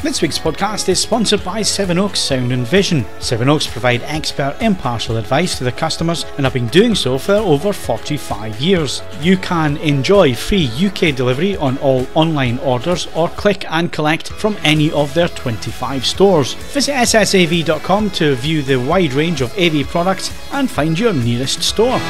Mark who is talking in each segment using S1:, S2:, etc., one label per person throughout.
S1: This week's podcast is sponsored by Sevenoaks Sound and Vision. Sevenoaks provide expert, impartial advice to their customers and have been doing so for over 45 years. You can enjoy free UK delivery on all online orders or click and collect from any of their 25 stores. Visit ssav.com to view the wide range of AV products and find your nearest store.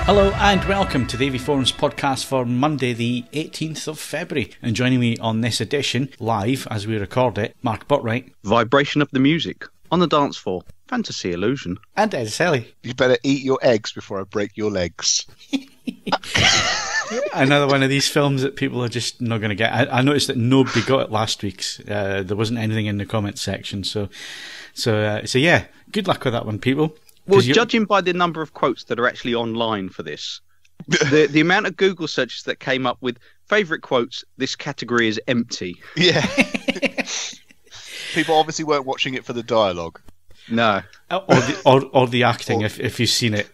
S1: Hello and welcome to the AV Forums podcast for Monday the 18th of February. And joining me on this edition, live as we record it, Mark Botwright.
S2: Vibration of the music. On the dance floor. Fantasy illusion.
S1: And Ed Selly.
S3: You better eat your eggs before I break your legs.
S1: Another one of these films that people are just not going to get. I noticed that nobody got it last week's. There wasn't anything in the comments section. So yeah, good luck with that one, people.
S2: Well, judging by the number of quotes that are actually online for this, the amount of Google searches that came up with favourite quotes, this category is empty.
S3: Yeah. People obviously weren't watching it for the dialogue.
S2: No.
S1: Or the acting, if you've seen it.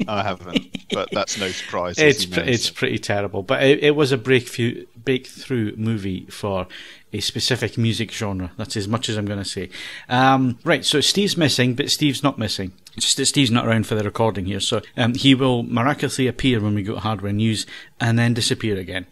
S3: I haven't, but that's no surprise.
S1: It's pretty terrible, but it was a breakthrough movie for a specific music genre. That's as much as I'm going to say. Right, so Steve's missing, but Steve's not missing. It's just that Steve's not around for the recording here, so he will miraculously appear when we go to hardware news and then disappear again.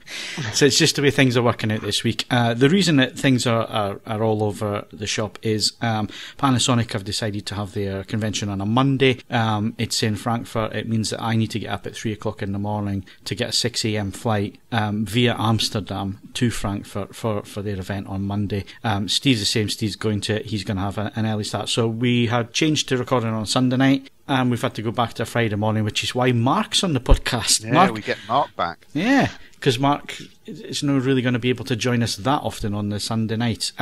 S1: So it's just the way things are working out this week. The reason that things are all over the shop is Panasonic have decided to have their convention on a Monday. It's in Frankfurt. It means that I need to get up at 3 o'clock in the morning to get a 6 a.m. flight via Amsterdam to Frankfurt for their event on Monday. Steve's the same. He's going to have an early start. So we had changed to recording on Sunday night, and we've had to go back to Friday morning, which is why Mark's on the podcast.
S3: Yeah, we get Mark back.
S1: Yeah, because Mark is not really going to be able to join us that often on the Sunday night.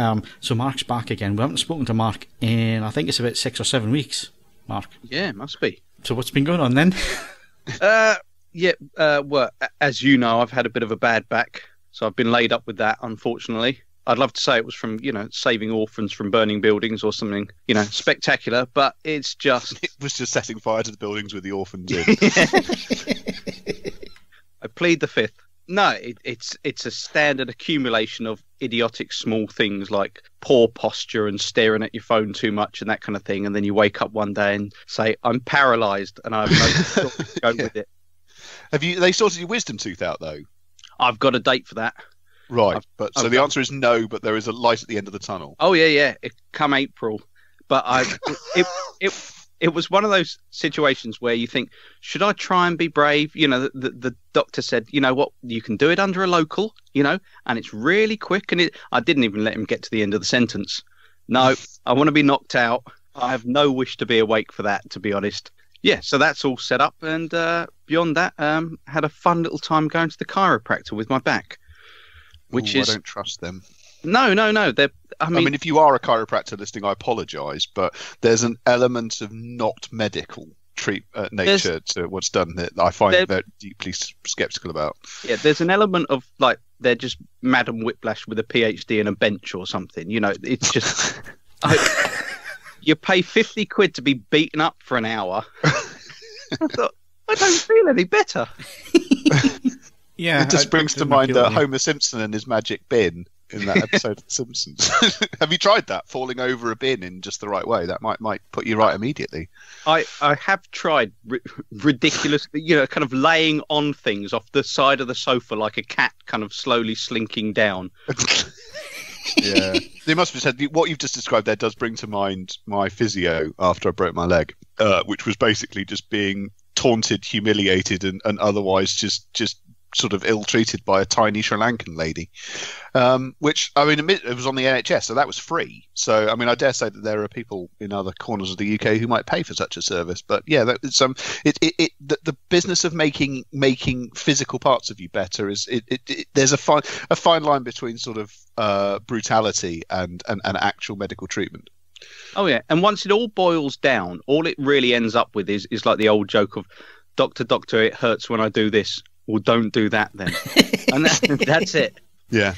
S1: So Mark's back again. We haven't spoken to Mark in, I think it's about 6 or 7 weeks, Mark.
S2: Yeah, must be.
S1: So what's been going on then?
S2: Well, as you know, I've had a bit of a bad back, so I've been laid up with that, unfortunately. I'd love to say it was from, saving orphans from burning buildings or something, spectacular, but it's just...
S3: It was just setting fire to the buildings with the orphans in.
S2: I plead the fifth. No, it's a standard accumulation of idiotic small things like poor posture and staring at your phone too much and that kind of thing, and then you wake up one day and say, I'm paralysed, and I have no thought to go with it.
S3: They sorted your wisdom tooth out, though?
S2: I've got a date for that.
S3: Right, so the answer is no, but there is a light at the end of the tunnel.
S2: Oh yeah, it come April, but it was one of those situations where you think, should I try and be brave? The doctor said, you know what, you can do it under a local, and it's really quick, and I didn't even let him get to the end of the sentence. No, I want to be knocked out. I have no wish to be awake for that, to be honest. Yeah, so that's all set up, and beyond that, had a fun little time going to the chiropractor with my back.
S3: I don't trust them.
S2: No. I mean,
S3: if you are a chiropractor listening, I apologise, but there's an element of not medical nature to what's done that I find very deeply sceptical about. Yeah,
S2: there's an element of like they're just Madam Whiplash with a PhD and a bench or something. It's just you pay 50 quid to be beaten up for an hour. I thought, I don't feel any better.
S1: Yeah,
S3: it just brings to mind Homer Simpson and his magic bin in that episode of The Simpsons. Have you tried that, falling over a bin in just the right way? That might put you right immediately.
S2: I have tried ridiculously, kind of laying on things off the side of the sofa like a cat kind of slowly slinking down.
S3: Yeah, they must have said what you've just described there does bring to mind my physio after I broke my leg, which was basically just being taunted, humiliated, and otherwise just sort of ill-treated by a tiny Sri Lankan lady, which, I mean, it was on the NHS, so that was free. So, I mean, I dare say that there are people in other corners of the UK who might pay for such a service. But yeah, the business of making physical parts of you better is there's a fine line between sort of brutality and actual medical treatment.
S2: Oh yeah, and once it all boils down, all it really ends up with is like the old joke of, doctor, it hurts when I do this. Well, don't do that then. And that's it.
S3: Yeah.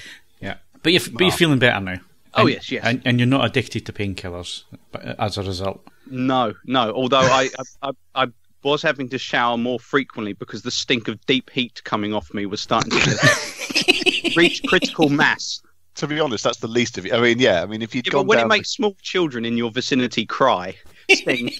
S1: But you're feeling better now.
S2: Oh, yes.
S1: And you're not addicted to painkillers as a result.
S2: No. Although I was having to shower more frequently because the stink of deep heat coming off me was starting to reach critical mass.
S3: To be honest, that's the least of it. I mean, yeah. I mean, if you'd gone
S2: but when
S3: down
S2: it makes small children in your vicinity cry, sting.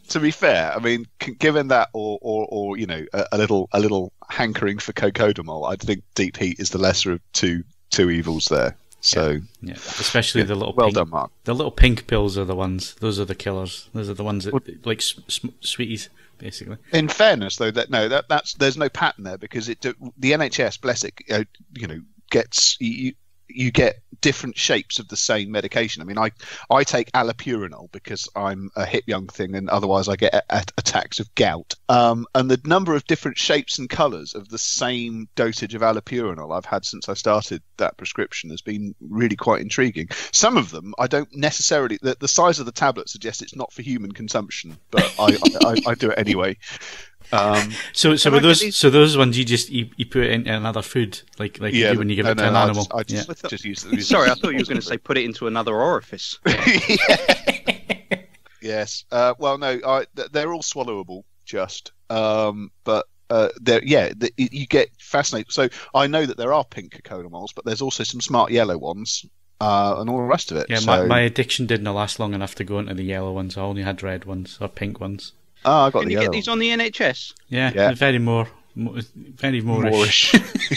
S3: To be fair, I mean, given that, or you know, a little hankering for cocodamol, I think deep heat is the lesser of two evils there. So
S1: yeah. Especially the little
S3: well
S1: pink,
S3: done, Mark.
S1: The little pink pills are the ones. Those are the killers. Those are the ones that like sweeties, basically.
S3: In fairness, though, that's there's no pattern there because the NHS, bless it, you know, gets you get different shapes of the same medication. I mean, I take allopurinol because I'm a hip young thing, and otherwise I get attacks of gout. And the number of different shapes and colours of the same dosage of allopurinol I've had since I started that prescription has been really quite intriguing. Some of them I don't necessarily. The size of the tablet suggests it's not for human consumption, but I do it anyway.
S1: So with those ones you put it into another food like you do when you give it to an animal.
S3: I just use them.
S2: Sorry, I thought you were going to say put it into another orifice.
S3: Yes. Well, no, they're all swallowable. But you get fascinated. So I know that there are pink cocodamols, but there's also some smart yellow ones. And all the rest of it.
S1: Yeah,
S3: so...
S1: my addiction didn't last long enough to go into the yellow ones. I only had red ones or pink ones.
S3: Oh, I got
S2: Can
S3: the
S2: you
S3: yellow
S2: get these on the NHS?
S1: Yeah,
S3: yeah.
S1: very Moorish.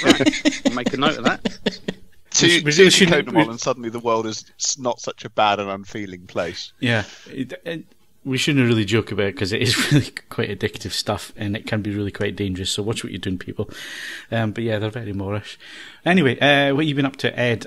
S2: Right. I'll make a note of that.
S3: Two cocodamol and suddenly the world is not such a bad and unfeeling place.
S1: Yeah, we shouldn't really joke about it because it is really quite addictive stuff and it can be really quite dangerous. So watch what you're doing, people. But yeah, they're very Moorish. Anyway, what have you been up to, Ed?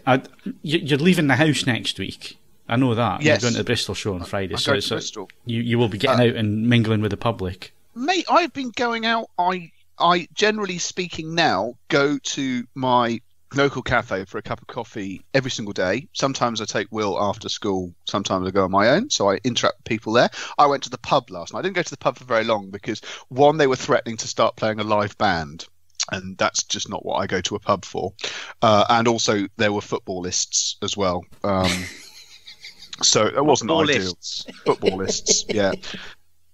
S1: You're leaving the house next week. I know that.
S3: Yes.
S1: You're going to the Bristol show on Friday.
S3: I'm going to Bristol.
S1: You will be getting out and mingling with the public.
S3: Mate, I've been going out. I generally speaking now go to my local cafe for a cup of coffee every single day. Sometimes I take Will after school. Sometimes I go on my own. So I interact with people there. I went to the pub last night. I didn't go to the pub for very long because, one, they were threatening to start playing a live band. And that's just not what I go to a pub for. And also there were footballists as well. So it wasn't ideal. Footballists, yeah.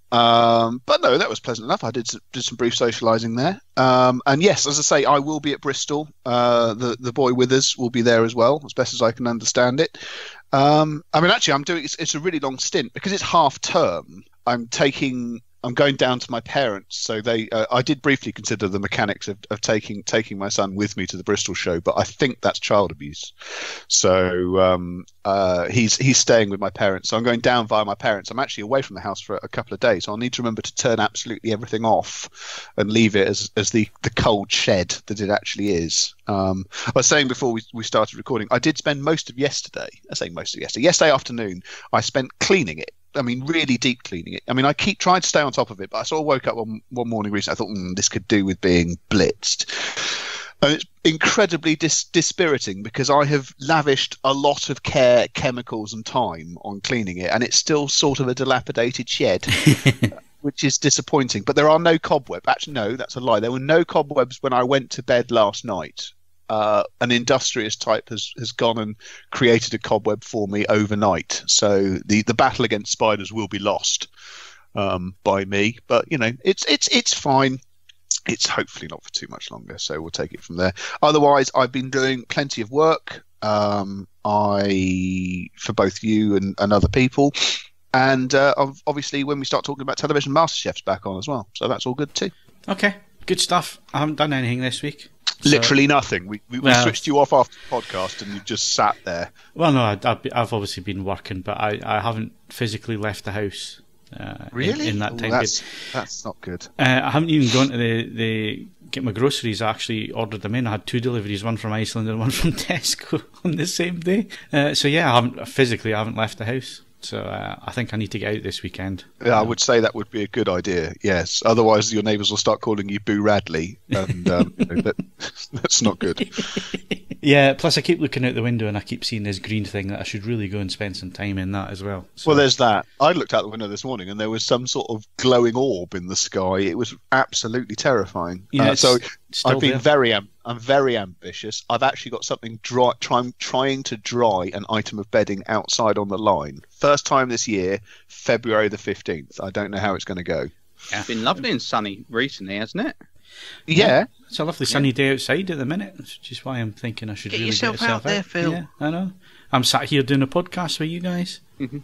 S3: But no, that was pleasant enough. I did some brief socialising there. And yes, as I say, I will be at Bristol. The boy Withers will be there as well, as best as I can understand it. I mean, actually, it's a really long stint because it's half term. I'm going down to my parents, so I did briefly consider the mechanics of taking my son with me to the Bristol show, but I think that's child abuse. So he's staying with my parents. So I'm going down via my parents. I'm actually away from the house for a couple of days, so I'll need to remember to turn absolutely everything off and leave it as the cold shed that it actually is. I was saying before we started recording, I did spend most of yesterday. Yesterday afternoon, I spent cleaning it. I mean, really deep cleaning it. I mean, I keep trying to stay on top of it, but I sort of woke up one morning recently. I thought, this could do with being blitzed. And it's incredibly dispiriting because I have lavished a lot of care, chemicals and time on cleaning it, and it's still sort of a dilapidated shed, which is disappointing. But there are no cobwebs. Actually, no, that's a lie. There were no cobwebs when I went to bed last night. An industrious type has gone and created a cobweb for me overnight. So the battle against spiders will be lost by me. But it's fine. It's hopefully not for too much longer. So we'll take it from there. Otherwise, I've been doing plenty of work. For both you and other people. And obviously, when we start talking about television, MasterChef's back on as well. So that's all good too.
S1: Okay, good stuff. I haven't done anything this week.
S3: Literally nothing. We switched you off after the podcast, and you just sat there.
S1: Well, no, I've obviously been working, but I haven't physically left the house.
S3: Really?
S1: In that time period.
S3: That's not good.
S1: I haven't even gone to the get my groceries. I actually ordered them in. I had 2 deliveries, one from Iceland and one from Tesco on the same day. So yeah, I haven't left the house. So I think I need to get out this weekend.
S3: Yeah, I would say that would be a good idea. Yes. Otherwise, your neighbours will start calling you Boo Radley, and that's not good.
S1: Yeah, plus I keep looking out the window and I keep seeing this green thing that I should really go and spend some time in that as well. So.
S3: Well, there's that. I looked out the window this morning and there was some sort of glowing orb in the sky. It was absolutely terrifying.
S1: Yeah,
S3: So I've been
S1: there.
S3: I'm very ambitious. I've actually got something trying to dry an item of bedding outside on the line. First time this year, February the 15th. I don't know how it's going to go.
S2: It's been lovely and sunny recently, hasn't it?
S3: Yeah.
S1: It's a lovely sunny day outside at the minute, which is why I'm thinking I should
S2: Get
S1: really
S2: yourself
S1: get myself
S2: out there, Phil.
S1: Yeah, I know. I'm sat here doing a podcast with you guys.
S2: Mhm.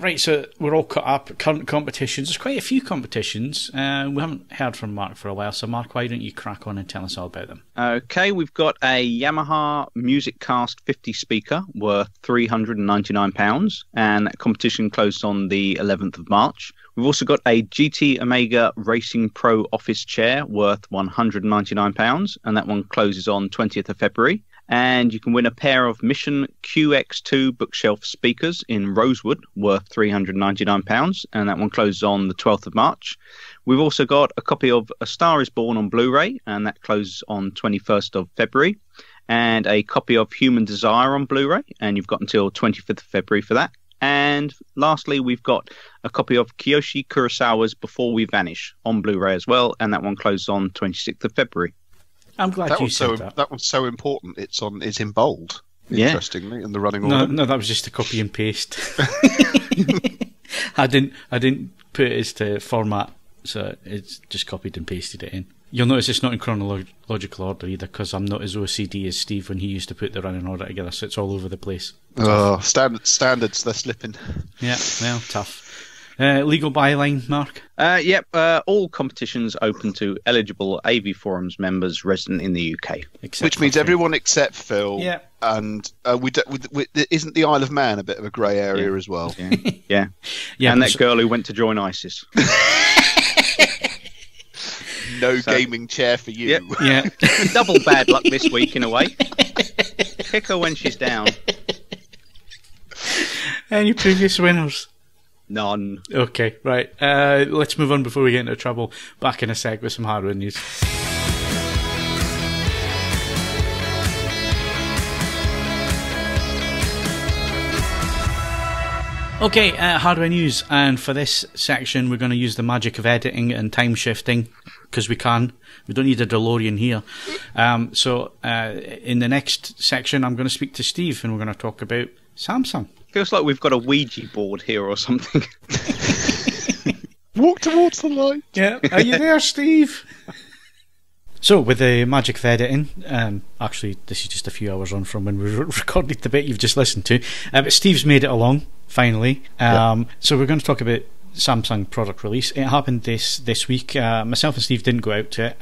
S1: Right, so we're all caught up. Current competitions. There's quite a few competitions. We haven't heard from Mark for a while, so Mark, why don't you crack on and tell us all about them?
S2: Okay, we've got a Yamaha MusicCast 50 speaker worth £399, and that competition closed on the 11th of March. We've also got a GT Omega Racing Pro office chair worth £199, and that one closes on 20th of February. And you can win a pair of Mission QX2 bookshelf speakers in rosewood worth £399, and that one closes on the 12th of March. We've also got a copy of A Star is Born on Blu-ray, and that closes on 21st of February, and a copy of Human Desire on Blu-ray, and you've got until 25th of February for that. And lastly, we've got a copy of Kiyoshi Kurosawa's Before We Vanish on Blu-ray as well, and that one closes on 26th of February.
S1: I'm glad you said that.
S3: That one's so important. It's in bold.
S2: Yeah.
S3: Interestingly, in the running order.
S1: No, that was just a copy and paste. I didn't put it as to format, so it's just copied and pasted it in. You'll notice it's not in chronological order either, because I'm not as OCD as Steve when he used to put the running order together, so it's all over the place.
S3: Oh, standards, they're slipping.
S1: Yeah, well, tough. Legal byline, Mark?
S2: Yep, all competitions open to eligible AV Forums members resident in the UK.
S3: Which means everyone except Phil.
S1: Yeah.
S3: And isn't the Isle of Man a bit of a grey area as well?
S2: Yeah.
S1: Yeah,
S2: and that girl who went to join ISIS.
S3: No gaming chair for you.
S2: Yep.
S1: Yeah.
S2: Double bad luck this week in a way. Kick her when she's down.
S1: Any previous winners?
S2: None.
S1: Okay, right. Let's move on before we get into trouble. Back in a sec with some hardware news. Okay, hardware news, and for this section we're going to use the magic of editing and time shifting, because we can. We don't need a DeLorean here. So in the next section I'm going to speak to Steve and we're going to talk about Samsung.
S2: Feels like we've got a Ouija board here or something.
S3: Walk towards the light.
S1: Yeah, are you there, Steve? So, with the magic of editing, actually, this is just a few hours on from when we recorded the bit you've just listened to, but Steve's made it along, finally. So, we're going to talk about Samsung product release. It happened this week. Myself and Steve didn't go out to it,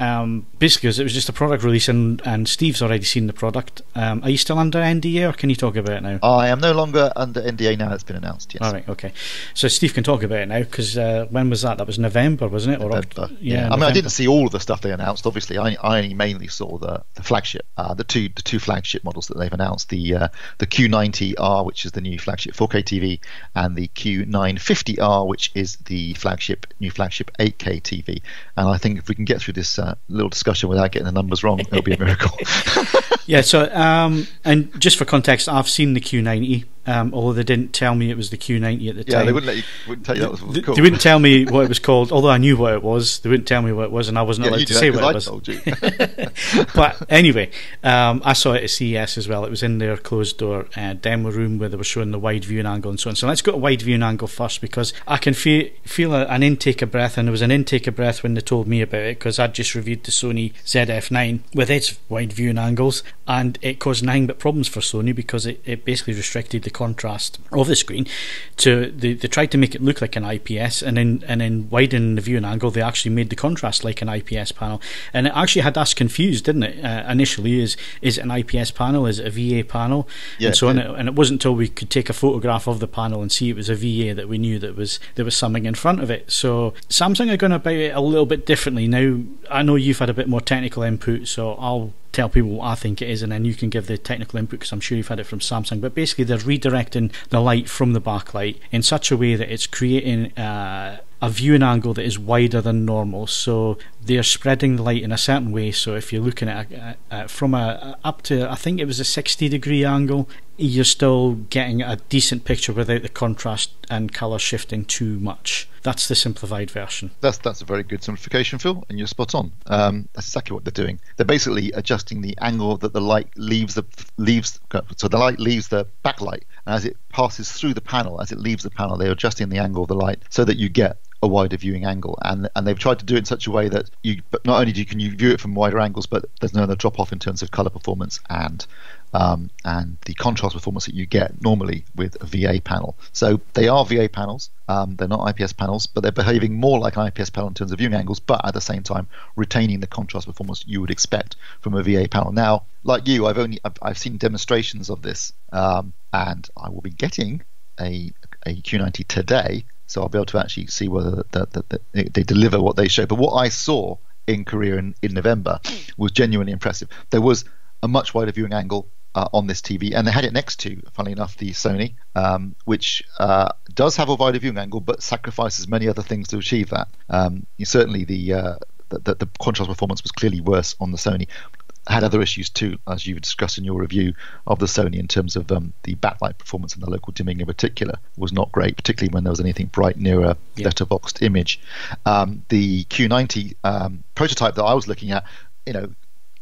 S1: basically because it was just a product release, and Steve's already seen the product. Are you still under NDA, or can you talk about it now?
S4: I am no longer under NDA now. It's been announced, yes.
S1: Alright, okay. So Steve can talk about it now, because when was that? That was November, wasn't it? Or
S4: November.
S1: Yeah,
S4: I mean, I didn't see all of the stuff they announced, obviously. I only mainly saw the flagship, the two flagship models that they've announced, the Q90R, which is the new flagship 4K TV, and the Q950R, which is the new flagship 8K TV. And I think if we can get through this little discussion without getting the numbers wrong, it'll be a miracle.
S1: Yeah, so and just for context, I've seen the Q90, although they didn't tell me it was the Q90 at the time.
S4: Yeah, they wouldn't tell you that was cool.
S1: They wouldn't tell me what it was called, although I knew what it was. They wouldn't tell me what it was, and I wasn't allowed to say what it was.
S4: Told you.
S1: But anyway, I saw it at CES as well. It was in their closed door demo room where they were showing the wide viewing angle and so on. So let's go to wide viewing angle first, because I can feel an intake of breath, and there was an intake of breath when they told me about it, because I'd just reviewed the Sony ZF-9 with its wide viewing angles, and it caused nothing but problems for Sony, because it basically restricted the contrast of the screen. They tried to make it look like an IPS, and then widening the viewing angle, they actually made the contrast like an IPS panel, and it actually had us confused, didn't it? Initially, is it an IPS panel? Is it a VA panel?
S4: Yeah,
S1: and so on. And it wasn't until we could take a photograph of the panel and see it was a VA that we knew that there was something in front of it. So Samsung are going about it a little bit differently now. I know you've had a bit more technical input, so I'll tell people what I think it is, and then you can give the technical input, because I'm sure you've had it from Samsung. But basically, they're redirecting the light from the backlight in such a way that it's creating a a viewing angle that is wider than normal. So they're spreading the light in a certain way. So if you're looking at from up to, I think it was a 60-degree angle, you're still getting a decent picture without the contrast and colour shifting too much. That's the simplified version.
S4: That's a very good simplification, Phil, and you're spot on. That's exactly what they're doing. They're basically adjusting the angle that the light leaves so the light leaves the backlight, and as it passes through the panel, as it leaves the panel, they're adjusting the angle of the light so that you get a wider viewing angle, and they've tried to do it in such a way that but not only can you view it from wider angles, but there's no other drop off in terms of color performance and the contrast performance that you get normally with a VA panel. So they are VA panels, they're not IPS panels, but they're behaving more like an IPS panel in terms of viewing angles, but at the same time retaining the contrast performance you would expect from a VA panel. Now, like you, I've seen demonstrations of this, and I will be getting a Q90 today, so I'll be able to actually see whether they deliver what they show. But what I saw in Korea in November was genuinely impressive. There was a much wider viewing angle on this TV, and they had it next to, funnily enough, the Sony, which does have a wider viewing angle, but sacrifices many other things to achieve that. Certainly, the contrast performance was clearly worse on the Sony. Had other issues too, as you discussed in your review of the Sony, in terms of the backlight performance and the local dimming in particular was not great, particularly when there was anything bright near a letterboxed image. The Q90 prototype that I was looking at,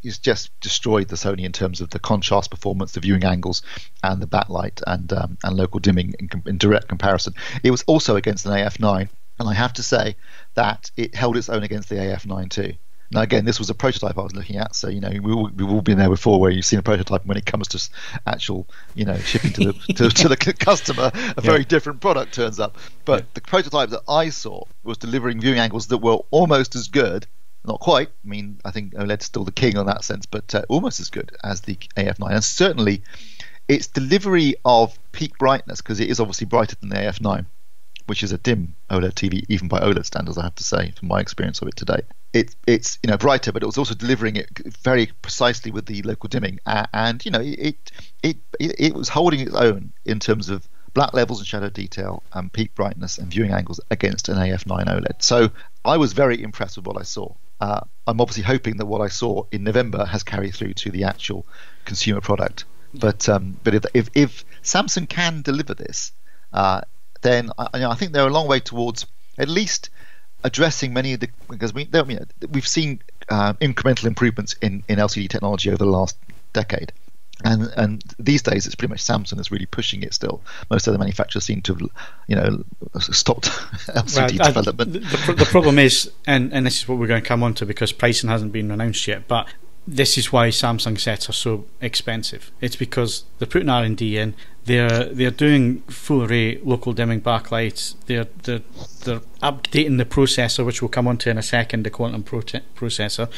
S4: is just destroyed the Sony in terms of the contrast performance, the viewing angles, and the backlight and local dimming in direct comparison. It was also against an AF9, and I have to say that it held its own against the AF9 too. Now, again, this was a prototype I was looking at, so we've all been there before, where you've seen a prototype, and when it comes to actual, shipping to the customer, a very different product turns up. But the prototype that I saw was delivering viewing angles that were almost as good, not quite. I mean, I think OLED's still the king on that sense, but almost as good as the AF9, and certainly its delivery of peak brightness, because it is obviously brighter than the AF9, which is a dim OLED TV, even by OLED standards, I have to say, from my experience of it today. It's brighter, but it was also delivering it very precisely with the local dimming, and it was holding its own in terms of black levels and shadow detail and peak brightness and viewing angles against an AF9 OLED. So I was very impressed with what I saw. I'm obviously hoping that what I saw in November has carried through to the actual consumer product. But if Samsung can deliver this, then I think they're a long way towards at least addressing many of the, because we've seen incremental improvements in LCD technology over the last decade, and these days it's pretty much Samsung that's really pushing it still. Most other manufacturers seem to have stopped LCD development.
S1: The problem is, and this is what we're going to come on to, because pricing hasn't been announced yet, but this is why Samsung sets are so expensive. It's because they're putting R&D in. They're doing full array local dimming backlights. They're updating the processor, which we'll come on to in a second, the quantum processor.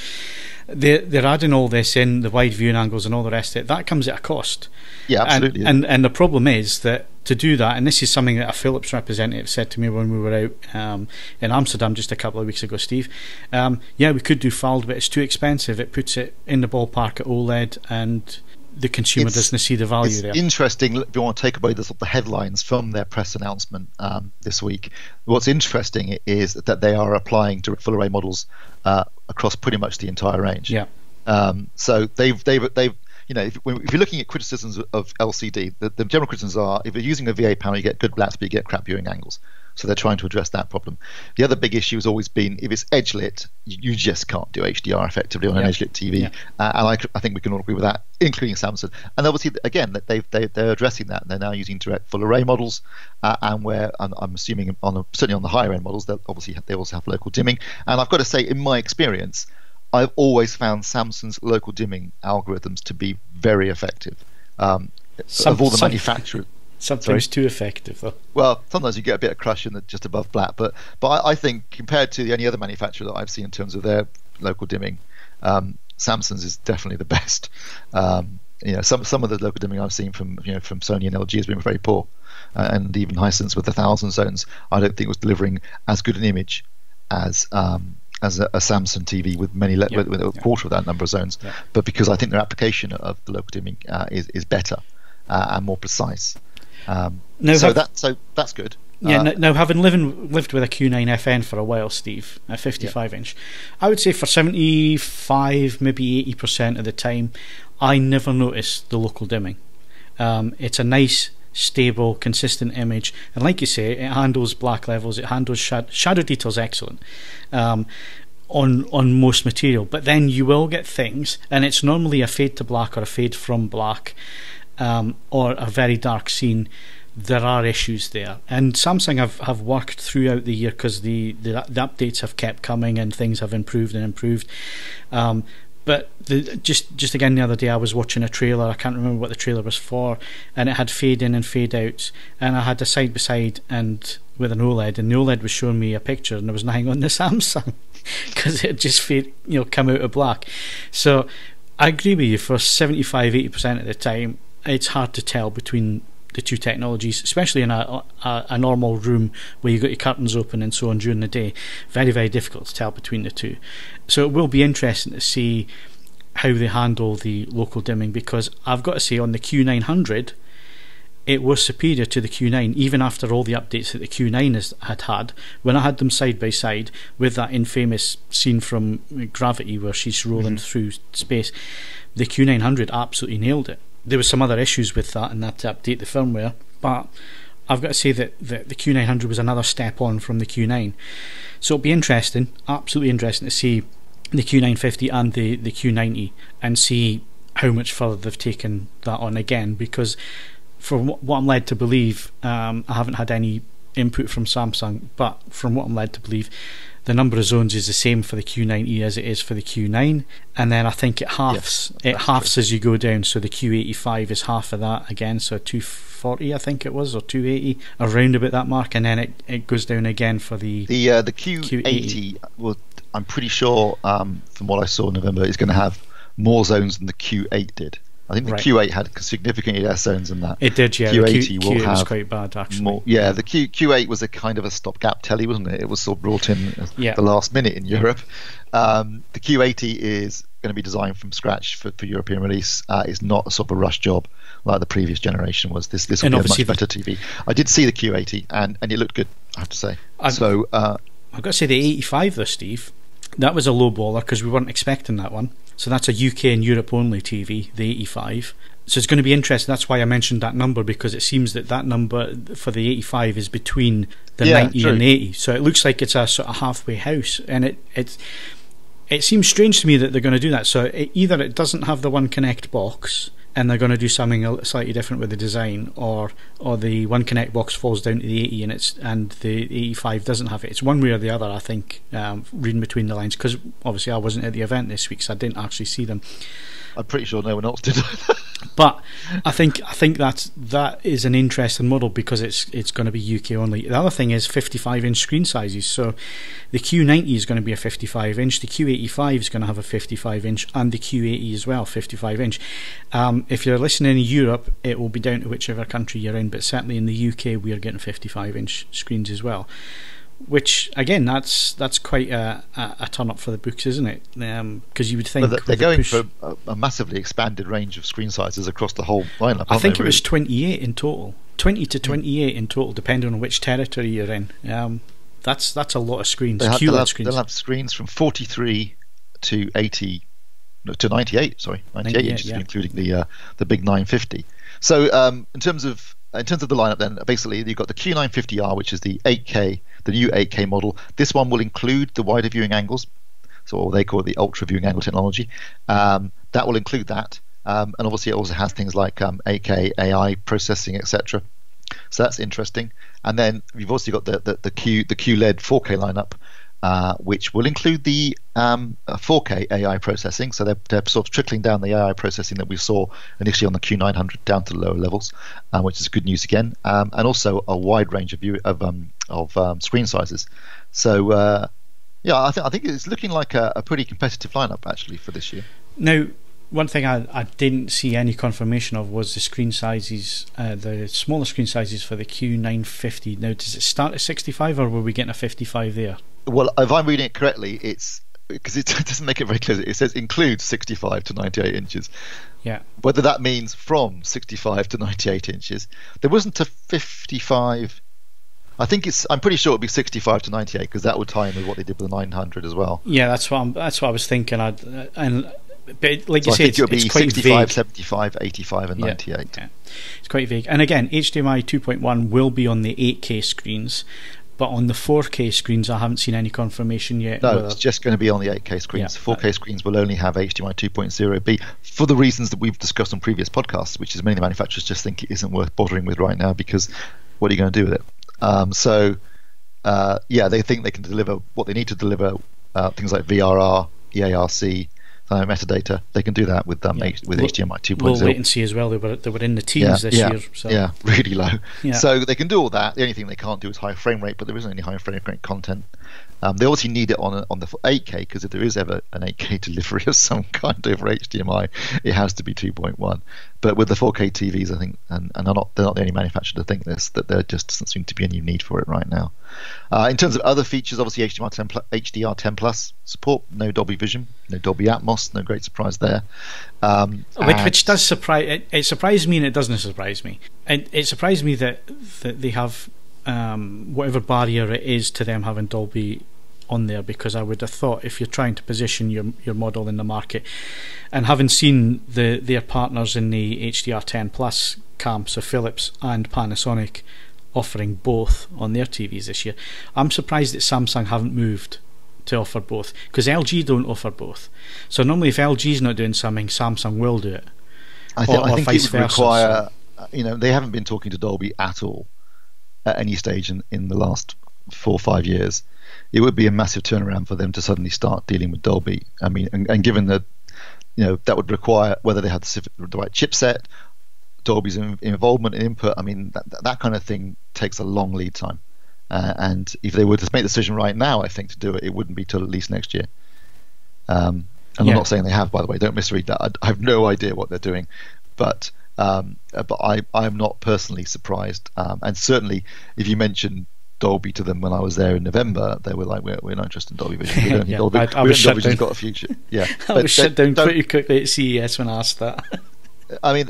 S1: They're adding all this in, the wide viewing angles and all the rest of it. That comes at a cost.
S4: Yeah, absolutely.
S1: And the problem is that to do that, and this is something that a Philips representative said to me when we were out in Amsterdam just a couple of weeks ago, Steve, we could do FALD, but it's too expensive. It puts it in the ballpark at OLED, and the consumer doesn't see the value there. It's interesting,
S4: if you want to take away the headlines from their press announcement this week. What's interesting is that they are applying direct full array models across pretty much the entire range.
S1: Yeah.
S4: So they've if you're looking at criticisms of LCD, the general criticisms are, if you're using a VA panel, you get good blacks, but you get crap viewing angles. So they're trying to address that problem. The other big issue has always been, if it's edge lit, you just can't do HDR effectively on an edge lit TV. Yeah. And I think we can all agree with that, including Samsung. And obviously, again, that they're addressing that. They're now using direct full array models, and where I'm assuming certainly on the higher end models, they also have local dimming. And I've got to say, in my experience, I've always found Samsung's local dimming algorithms to be very effective. Of all the manufacturers.
S1: Sometimes too effective, though.
S4: Well, sometimes you get a bit of crush in the just above black, but I think compared to any other manufacturer that I've seen in terms of their local dimming, Samsung's is definitely the best. Some of the local dimming I've seen from Sony and LG has been very poor, and even Hisense with the 1,000 zones, I don't think was delivering as good an image as a Samsung TV with with a quarter of that number of zones. Yeah. But because I think their application of the local dimming is better and more precise. That's good.
S1: Yeah, now having lived with a Q9 FN for a while, Steve, a 55-inch, I would say for 75, maybe 80% of the time, I never notice the local dimming. It's a nice, stable, consistent image, and like you say, it handles black levels, it handles shadow details excellent on most material. But then you will get things, and it's normally a fade to black or a fade from black, or a very dark scene. There are issues there, and Samsung have worked throughout the year because the updates have kept coming and things have improved and improved. But just again the other day I was watching a trailer. I can't remember what the trailer was for, and it had fade in and fade out, and I had a side by side and with an OLED, and the OLED was showing me a picture, and there was nothing on the Samsung because it just come out of black. So I agree with you. For 75-80% of the time, it's hard to tell between the two technologies, especially in a normal room where you've got your curtains open and so on during the day. Very, very difficult to tell between the two. So it will be interesting to see how they handle the local dimming, because I've got to say on the Q900 it was superior to the Q9 even after all the updates that the Q9 had. When I had them side by side with that infamous scene from Gravity where she's rolling through space, the Q900 absolutely nailed it. There were some other issues with that and that to update the firmware, but I've got to say that the Q900 was another step on from the Q9. So it'll be interesting, absolutely interesting to see the Q950 and the Q90 and see how much further they've taken that on again, because from what I'm led to believe, I haven't had any input from Samsung, but from what I'm led to believe, the number of zones is the same for the Q90 as it is for the Q9, and then I think it halves. It halves as you go down. So the Q85 is half of that again, so 240 I think it was, or 280, around about that mark, and then it goes down again for the
S4: Q80. Well, I'm pretty sure from what I saw in November, is going to have more zones than the Q8 did. I think the Q8 had significantly less zones than that.
S1: It did, yeah.
S4: Q80
S1: will have was quite bad, actually.
S4: More, yeah, the Q8 was a kind of a stopgap telly, wasn't it? It was sort of brought in at the last minute in Europe. The Q80 is going to be designed from scratch for European release. It's not a sort of a rush job like the previous generation was. This will be a much better TV. I did see the Q80 and it looked good, I have to say. I've
S1: got to say the 85 though, Steve, that was a low baller because we weren't expecting that one. So that's a UK and Europe only TV, the 85. So it's going to be interesting. That's why I mentioned that number, because it seems that number for the 85 is between the 90 and the 80. So it looks like it's a sort of halfway house, and it seems strange to me that they're going to do that. So either it doesn't have the One Connect box and they're going to do something slightly different with the design, or the One Connect box falls down to the 80 and the 85 doesn't have it. It's one way or the other, I think, reading between the lines, because obviously I wasn't at the event this week, so I didn't actually see them.
S4: I'm pretty sure no one else did.
S1: But I think that is an interesting model because it's going to be UK only. The other thing is 55-inch screen sizes. So the Q90 is going to be a 55-inch, the Q85 is going to have a 55-inch, and the Q80 as well, 55-inch. If you're listening in Europe, it will be down to whichever country you're in, but certainly in the UK we are getting 55-inch screens as well. Which again, that's quite a turn up for the books, isn't it? Because you would think
S4: they're going for a massively expanded range of screen sizes across the whole lineup.
S1: I think it was 28 in total, 20 to 28 in total, depending on which territory you're in. That's a lot of screens.
S4: They'll have screens from 43 to 80, to 98. Sorry, 98 inches, including the big 950. So in terms of the lineup, then basically you've got the Q950R, which is the 8K, the new 8K model. This one will include the wider viewing angles, so they call it the ultra viewing angle technology. That will include that, and obviously it also has things like 8K AI processing, etc. So that's interesting. And then you've also got the QLED 4K lineup, which will include the 4K AI processing. So they're sort of trickling down the AI processing that we saw initially on the Q900 down to lower levels, which is good news again. And also a wide range of screen sizes. So I think it's looking like a pretty competitive lineup actually for this year.
S1: Now, one thing I didn't see any confirmation of was the screen sizes, the smaller screen sizes for the Q950. Now, does it start at 65 or were we getting a 55 there?
S4: Well, if I'm reading it correctly, it's because it doesn't make it very clear. It says includes 65 to 98 inches.
S1: Yeah.
S4: Whether that means from 65 to 98 inches. There wasn't a 55 I think I'm pretty sure it'll be 65 to 98 because that would tie in with what they did with the 900 as well.
S1: Yeah, that's what I was thinking. But like
S4: So
S1: you say,
S4: it'll be
S1: it's quite
S4: 65,
S1: vague.
S4: 75, 85, and 98.
S1: Yeah, it's quite vague. And again, HDMI 2.1 will be on the 8K screens, but on the 4K screens, I haven't seen any confirmation yet.
S4: No, it's just going to be on the 8K screens.
S1: Yeah,
S4: 4K screens will only have HDMI 2.0B for the reasons that we've discussed on previous podcasts, which is many manufacturers just think it isn't worth bothering with right now because what are you going to do with it? They think they can deliver what they need to deliver, things like VRR, EARC, metadata. They can do that with HDMI 2.0.
S1: We'll wait and see as well. They were in the teens this year. So.
S4: Yeah, really low.
S1: Yeah.
S4: So they can do all that. The only thing they can't do is high frame rate, but there isn't any high frame rate content. They obviously need it on the 8K because if there is ever an 8K delivery of some kind over HDMI, it has to be 2.1. But with the 4K TVs, I think, and they're not the only manufacturer to think this, that there just doesn't seem to be any need for it right now. In terms of other features, obviously HDR10 Plus support, no Dolby Vision, no Dolby Atmos, no great surprise there.
S1: Which does surprise. It surprised me, and it doesn't surprise me. It surprised me that they have whatever barrier it is to them having Dolby on there, because I would have thought if you're trying to position your model in the market, and having seen their partners in the HDR10 Plus camp, so Philips and Panasonic, offering both on their TVs this year, I'm surprised that Samsung haven't moved to offer both, because LG don't offer both. So normally if LG's not doing something, Samsung will do it.
S4: I think
S1: vice
S4: it would
S1: versa,
S4: require, they haven't been talking to Dolby at all at any stage in the last 4 or 5 years. It would be a massive turnaround for them to suddenly start dealing with Dolby. I mean, and given that, that would require whether they had the right chipset, Dolby's involvement and input. I mean, that kind of thing takes a long lead time. And if they were to make the decision right now, I think to do it, it wouldn't be till at least next year. And I'm not saying they have, by the way. Don't misread that. I have no idea what they're doing, but I'm not personally surprised. And certainly, if you mention Dolby to them when I was there in November, they were like, "We're not interested in Dolby Vision. We don't think Dolby Vision's got a future." Yeah,
S1: I was shut down pretty quickly at CES when I asked that.
S4: I mean,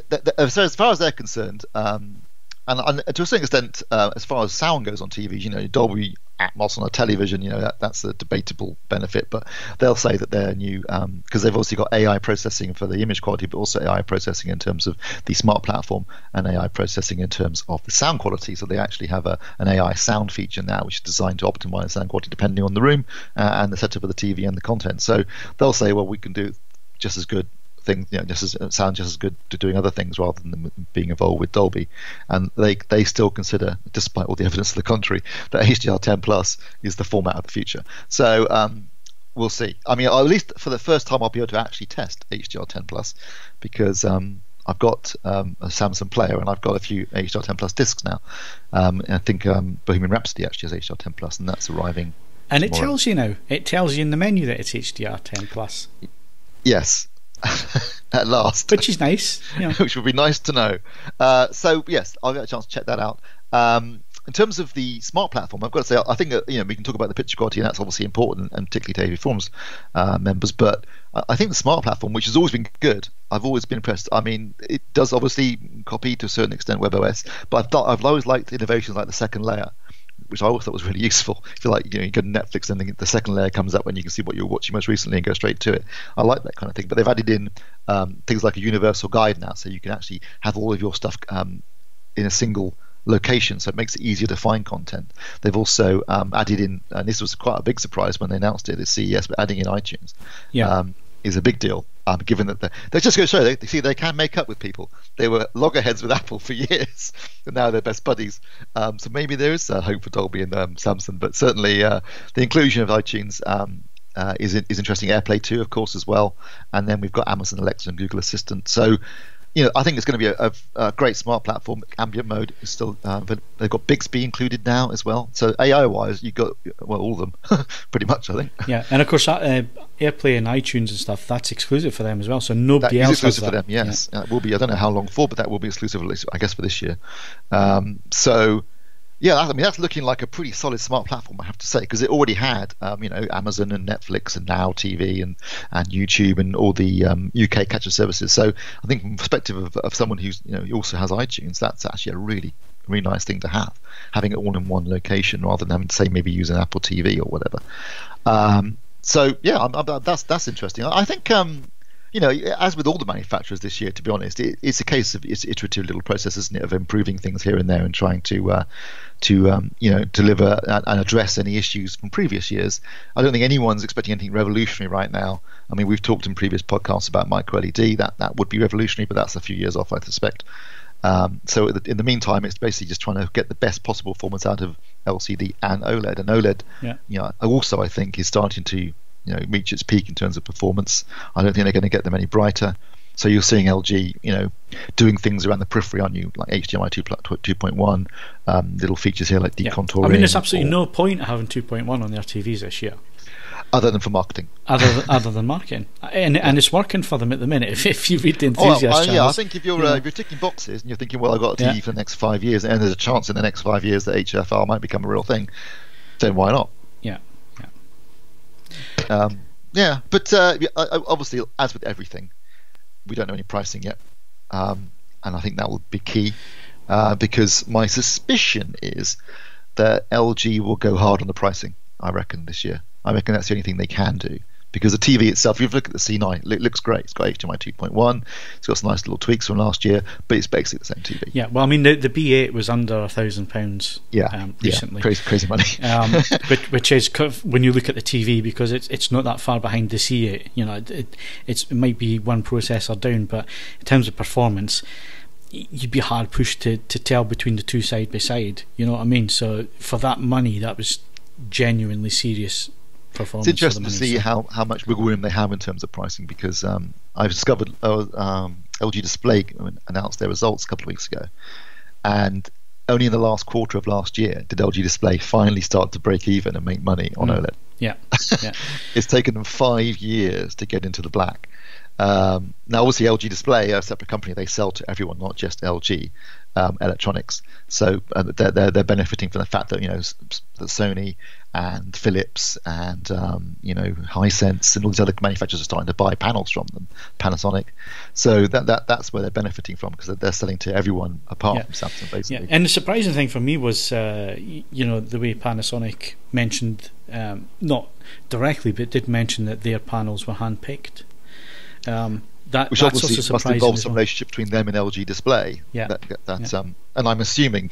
S4: so as far as they're concerned, and to a certain extent, as far as sound goes on TVs, Dolby Atmos on a television, that's a debatable benefit, but they'll say that they're new because they've obviously got AI processing for the image quality, but also AI processing in terms of the smart platform and AI processing in terms of the sound quality. So they actually have an AI sound feature now, which is designed to optimize sound quality depending on the room and the setup of the TV and the content. So they'll say, well, we can do just as good things, sound just as good to doing other things rather than being involved with Dolby, and they still consider, despite all the evidence to the contrary, that HDR10 Plus is the format of the future. So we'll see. I mean, at least for the first time, I'll be able to actually test HDR10 Plus because I've got a Samsung player and I've got a few HDR10 Plus discs now. I think Bohemian Rhapsody actually has HDR10 Plus, and that's arriving.
S1: And
S4: tomorrow.
S1: it tells you now. It tells you in the menu that it's HDR10 Plus.
S4: Yes. At last,
S1: which is nice,
S4: which would be nice to know. So yes, I'll get a chance to check that out. In terms of the smart platform, I've got to say, I think we can talk about the picture quality, and that's obviously important, and particularly to AV Forums members. But I think the smart platform, which has always been good, I've always been impressed. I mean, it does obviously copy to a certain extent WebOS, but I've always liked innovations like the second layer, which I always thought was really useful. I feel like you go to Netflix and the second layer comes up when you can see what you're watching most recently and go straight to it. I like that kind of thing. But they've added in things like a universal guide now, so you can actually have all of your stuff in a single location, so it makes it easier to find content. They've also added in, and this was quite a big surprise when they announced it at CES, but adding in iTunes is a big deal. Given that they just go to show they can make up with people. They were loggerheads with Apple for years, and now they're best buddies. So maybe there is hope for Dolby and Samsung, but certainly the inclusion of iTunes is interesting. AirPlay 2, of course, as well, and then we've got Amazon Alexa and Google Assistant. So I think it's going to be a great smart platform. Ambient mode is still, but they've got Bixby included now as well. So AI-wise, you've got all of them, pretty much, I think.
S1: Yeah, and of course, AirPlay and iTunes and stuff, that's exclusive for them as well. So nobody else has that.
S4: For them, yes. Yeah. It will be. I don't know how long for, but that will be exclusive, at least, I guess, for this year. So. Yeah, I mean that's looking like a pretty solid smart platform, I have to say, because it already had, Amazon and Netflix and Now TV and YouTube and all the UK catch-up services. So I think from the perspective of someone who's also has iTunes, that's actually a really really nice thing to have, having it all in one location rather than having to say maybe use an Apple TV or whatever. So yeah, that's interesting. I think as with all the manufacturers this year, to be honest, it's a case of it's iterative little process, isn't it, of improving things here and there and trying to deliver and address any issues from previous years. I don't think anyone's expecting anything revolutionary right now. I mean, we've talked in previous podcasts about micro LED. That would be revolutionary, but that's a few years off, I suspect. So in the meantime, it's basically just trying to get the best possible performance out of LCD and OLED. And OLED, also I think is starting to reach its peak in terms of performance. I don't think they're going to get them any brighter. So you're seeing LG, doing things around the periphery, aren't you? Like HDMI 2.1, little features here like decontouring.
S1: I mean, there's absolutely no point having 2.1 on their TVs this year.
S4: Other than for marketing.
S1: Other than marketing. And it's working for them at the minute, if you read the enthusiast channels.
S4: Yeah, I think if you're ticking boxes and you're thinking, well, I've got a TV for the next 5 years, and there's a chance in the next 5 years that HFR might become a real thing, then why not? But obviously, as with everything, we don't know any pricing yet, and I think that will be key, because my suspicion is that LG will go hard on the pricing, I reckon, this year. I reckon that's the only thing they can do, because the TV itself, if you look at the C9, it looks great. It's got HDMI 2.1, it's got some nice little tweaks from last year, but it's basically the same TV.
S1: Yeah, well, I mean, the B8 was under £1,000 recently.
S4: Crazy money.
S1: Which is, when you look at the TV, because it's not that far behind the C8, it might be one processor down, but in terms of performance, you'd be hard pushed to tell between the two side by side, you know what I mean? So for that money, that was genuinely serious performance.
S4: It's interesting to see how much wiggle room they have in terms of pricing, because I've discovered LG Display announced their results a couple of weeks ago, and only in the last quarter of last year did LG Display finally start to break even and make money on OLED.
S1: Yeah.
S4: It's taken them 5 years to get into the black. Now, obviously, LG Display, a separate company, they sell to everyone, not just LG Electronics. So they're benefiting from the fact that that Sony and Philips and Hisense and all these other manufacturers are starting to buy panels from them, Panasonic. So that's where they're benefiting from, because they're selling to everyone apart from Samsung, basically.
S1: Yeah. And the surprising thing for me was the way Panasonic mentioned, not directly, but did mention that their panels were handpicked.
S4: Which obviously must involve some relationship between them and LG Display. And I'm assuming,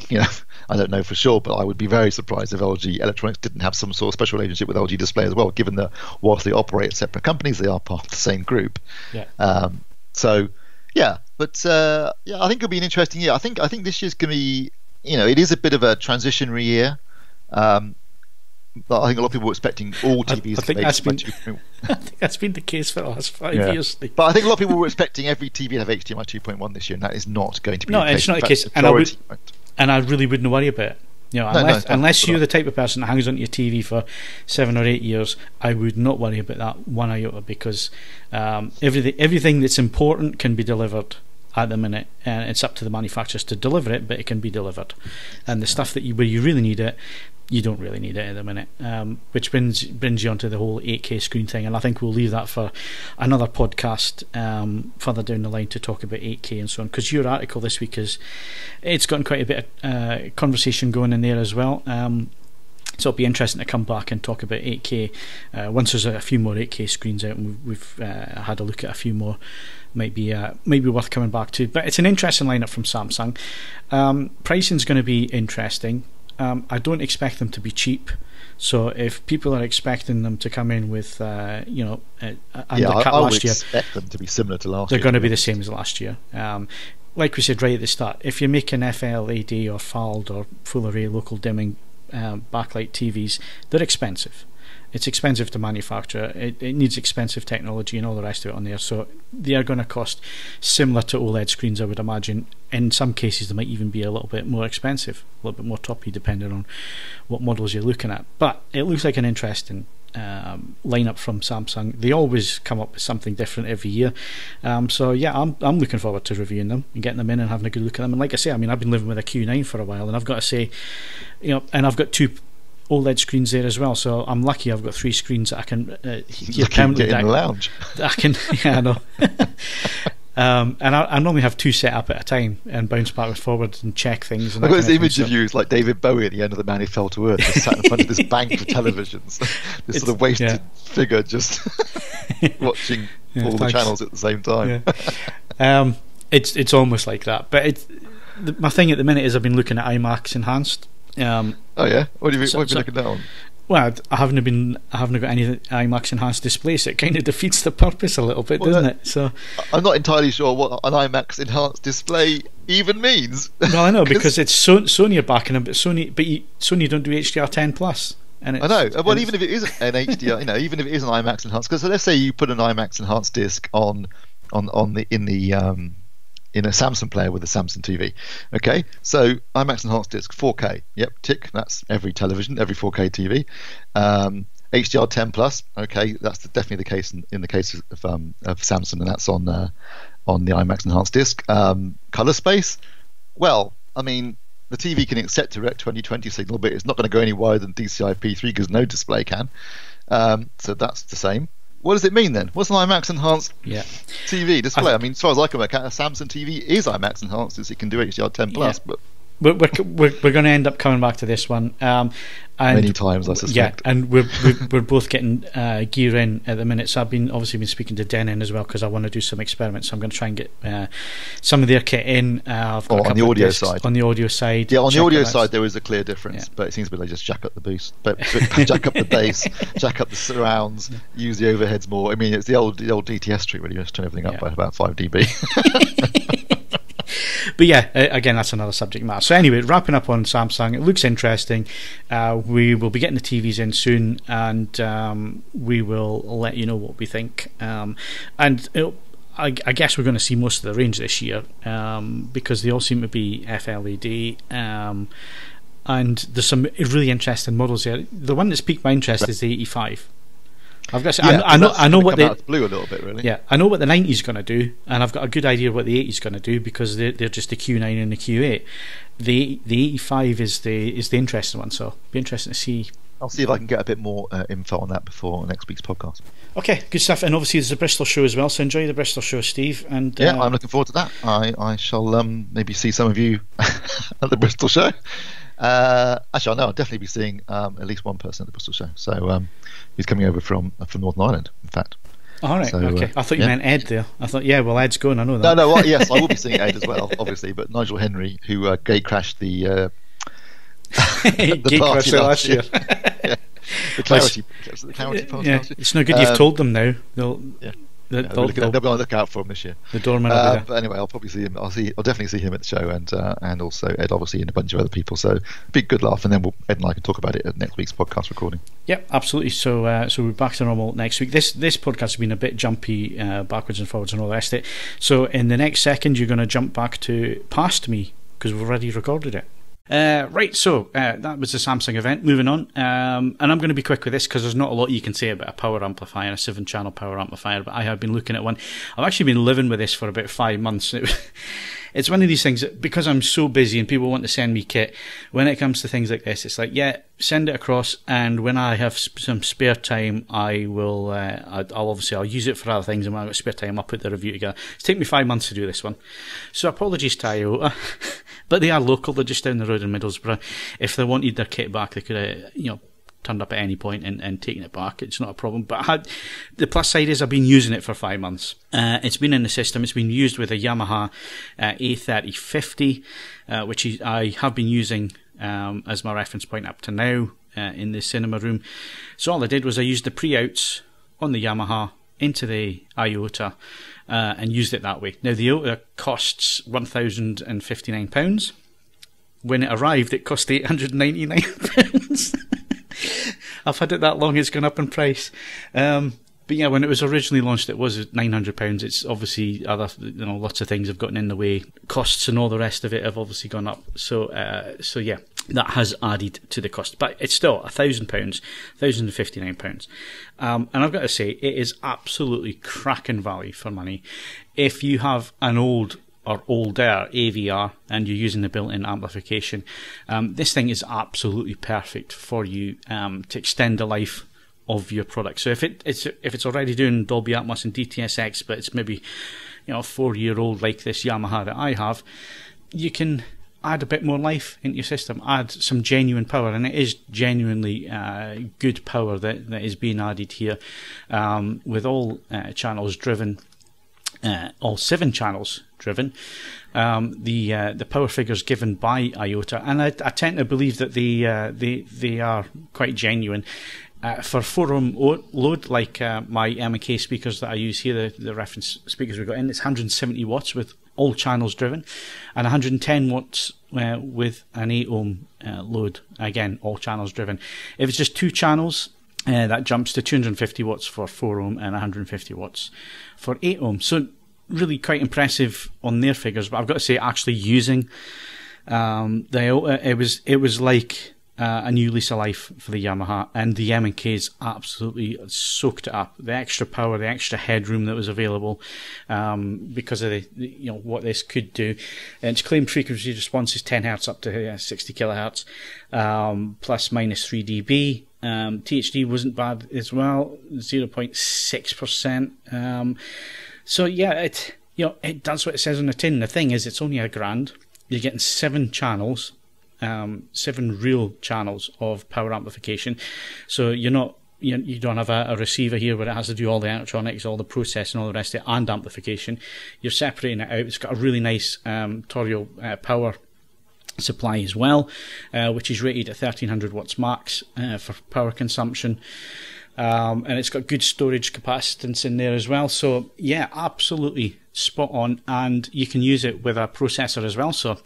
S4: I don't know for sure, but I would be very surprised if LG Electronics didn't have some sort of special relationship with LG Display as well, given that whilst they operate as separate companies, they are part of the same group. I think it'll be an interesting year. I think this year's going to be, it is a bit of a transitionary year. But I think a lot of people were expecting all TVs to make HDMI 2.1.
S1: I think that's been the case for the last 5 years.
S4: But I think a lot of people were expecting every TV to have HDMI 2.1 this year, and that is not going to be the case.
S1: No, it's not the case. And I really wouldn't worry about it. Unless you're the type of person that hangs onto your TV for 7 or 8 years, I would not worry about that one iota, because everything that's important can be delivered at the minute, and it's up to the manufacturers to deliver it, but it can be delivered. And the stuff that where you really need it, you don't really need it at the minute, which brings you onto the whole 8K screen thing, and I think we'll leave that for another podcast further down the line to talk about 8K and so on, because your article this week it's gotten quite a bit of conversation going in there as well. So it'll be interesting to come back and talk about 8K once there's a few more 8K screens out, and we've had a look at a few more. Might be worth coming back to. But it's an interesting lineup from Samsung. Pricing's going to be interesting. I don't expect them to be cheap. So if people are expecting them to come in with undercut last year,
S4: expect them to be similar to last year.
S1: They're going to be the same as last year. Like we said right at the start, if you're making FLAD or FALD or full array local dimming backlight TVs, they're expensive. It's expensive to manufacture. It needs expensive technology and all the rest of it on there. So they are going to cost similar to OLED screens, I would imagine. In some cases, they might even be a little bit more expensive, a little bit more toppy, depending on what models you're looking at. But it looks like an interesting lineup from Samsung. They always come up with something different every year. I'm looking forward to reviewing them and getting them in and having a good look at them. And like I say, I've been living with a Q9 for a while, and I've got to say, and I've got 2 OLED screens there as well, so I'm lucky I've got 3 screens that I can
S4: get in the lounge.
S1: I can, I know. And I normally have two set up at a time and bounce backwards, forwards, and check things. And
S4: I've got this image of you as like David Bowie at the end of The Man Who Fell to Earth, just sat in front of this bank of televisions, this sort of wasted figure just watching all the channels at the same time.
S1: Yeah. It's almost like that, but my thing at the minute is I've been looking at IMAX Enhanced.
S4: Oh yeah, what have you been looking at on?
S1: Well, I haven't got any IMAX Enhanced display, so it kind of defeats the purpose a little bit, doesn't it? So
S4: I'm not entirely sure what an IMAX Enhanced display even means.
S1: Well, I know because it's Sony are backing them, but Sony don't do HDR10 plus. And
S4: I know. Well, even if it is an HDR, even if it is an IMAX Enhanced, because let's say you put an IMAX Enhanced disc in a Samsung player with a Samsung TV. Okay, so IMAX Enhanced disc 4K. Yep, tick. That's every television, every 4K TV. HDR10 plus. Okay, that's definitely the case in the case of Samsung, and that's on the IMAX Enhanced disc. Color space. Well, I mean, the TV can accept Direct 2020 signal, but it's not going to go any wider than DCI P3 because no display can. So that's the same. What does it mean then? What's an IMAX Enhanced TV display? I mean, as far as I can work out, a Samsung TV is IMAX Enhanced, as it can do HDR10 plus. But
S1: we're going to end up coming back to this one
S4: many times, I suspect.
S1: Yeah, and we're both getting gear in at the minute. So I've been speaking to Denon as well because I want to do some experiments. So I'm going to try and get some of their kit in. I've got
S4: on the audio side.
S1: On the audio side,
S4: yeah, on the audio side there is a clear difference, but it seems to be they just jack up the boost, but jack up the bass, jack up the surrounds, use the overheads more. I mean, it's the old DTS trick really, just turn everything up by about 5 dB.
S1: But yeah, again, that's another subject matter. So anyway, wrapping up on Samsung, it looks interesting. We will be getting the TVs in soon, and we will let you know what we think. I guess we're going to see most of the range this year because they all seem to be FLED. And there's some really interesting models here. The one that's piqued my interest is the 85. I've got to say, I know what the
S4: blue a little bit really.
S1: Yeah, I know what the 90 is going to do, and I've got a good idea what the 80 is going to do because they're just the Q9 and the Q8. The 85 is the interesting one, so it'll be interesting to see.
S4: I'll see if I can get a bit more info on that before next week's podcast.
S1: Okay, good stuff. And obviously there's the Bristol show as well, so enjoy the Bristol show, Steve. And
S4: yeah, I'm looking forward to that. I shall maybe see some of you at the Bristol show. Actually, I'll definitely be seeing at least one person at the Bristol show. So he's coming over from Northern Ireland, in fact.
S1: All right, so, okay. I thought you meant Ed there. I thought, well, Ed's going, I know that.
S4: No, well, yes, I will be seeing Ed as well, obviously, but Nigel Henry, who gate crashed the party last year. Yeah. The clarity party last year.
S1: It's no good you've told them now. They'll be on
S4: the lookout for him this year.
S1: The doorman will be there.
S4: But anyway, I'll probably see him. I'll definitely see him at the show, and also Ed, obviously, and a bunch of other people. So big good laugh, and then Ed and I can talk about it at next week's podcast recording.
S1: Yep, absolutely. So we're back to normal next week. This podcast has been a bit jumpy, backwards and forwards and all the rest of it. So in the next second, you're going to jump back to Past Me because we've already recorded it. Right, so that was the Samsung event. Moving on, and I'm going to be quick with this because there's not a lot you can say about a power amplifier, a 7-channel power amplifier, but I have been looking at one. I've actually been living with this for about 5 months. It's one of these things that, because I'm so busy and people want to send me kit, when it comes to things like this, it's like, yeah, send it across, and when I have some spare time, I will, I'll use it for other things, and when I've got spare time, I'll put the review together. It's taken me 5 months to do this one. So apologies to IOTA, but they are local, they're just down the road in Middlesbrough. If they wanted their kit back, they could have, turned up at any point and taken it back. It's not a problem. But the plus side is I've been using it for 5 months. It's been in the system. It's been used with a Yamaha A3050, which I have been using as my reference point up to now in the cinema room. So all I did was I used the pre-outs on the Yamaha into the IOTA and used it that way. Now the IOTA costs £1,059. When it arrived, it cost £899. I've had it that long, it's gone up in price. But yeah, when it was originally launched, it was £900. It's obviously lots of things have gotten in the way. Costs and all the rest of it have obviously gone up. So yeah, that has added to the cost. But it's still £1,000, £1,059. And I've got to say, it is absolutely cracking value for money. If you have an older AVR and you're using the built-in amplification, this thing is absolutely perfect for you to extend the life of your product. So if it's already doing Dolby Atmos and DTS:X, but it's maybe a 4-year-old like this Yamaha that I have, you can add a bit more life into your system, add some genuine power, and it is genuinely good power that is being added here, with all channels driven, all 7 channels driven. The power figures given by Iota, and I tend to believe that they are quite genuine. For 4-ohm load, like my M&K speakers that I use here, the reference speakers we got in, it's 170 watts with all channels driven, and 110 watts with an 8-ohm load, again all channels driven. If it's just 2 channels, that jumps to 250 watts for 4-ohm and 150 watts for 8-ohm. So really quite impressive on their figures. But I've got to say, actually using the Iota, it was like a new lease of life for the Yamaha, and the M&Ks absolutely soaked it up. The extra power, the extra headroom that was available, because of what this could do. And its claimed frequency response is 10 Hz up to 60 kHz, plus minus 3 dB. THD wasn't bad as well, 0.6%. So yeah, it does what it says on the tin. The thing is, it's only $1,000. You're getting 7 channels. 7 real channels of power amplification. So you don't have a receiver here where it has to do all the electronics, all the processing, all the rest of it, and amplification. You're separating it out. It's got a really nice Torio power supply as well, which is rated at 1300 watts max for power consumption. And it's got good storage capacitance in there as well. So yeah, absolutely spot on, and you can use it with a processor as well. So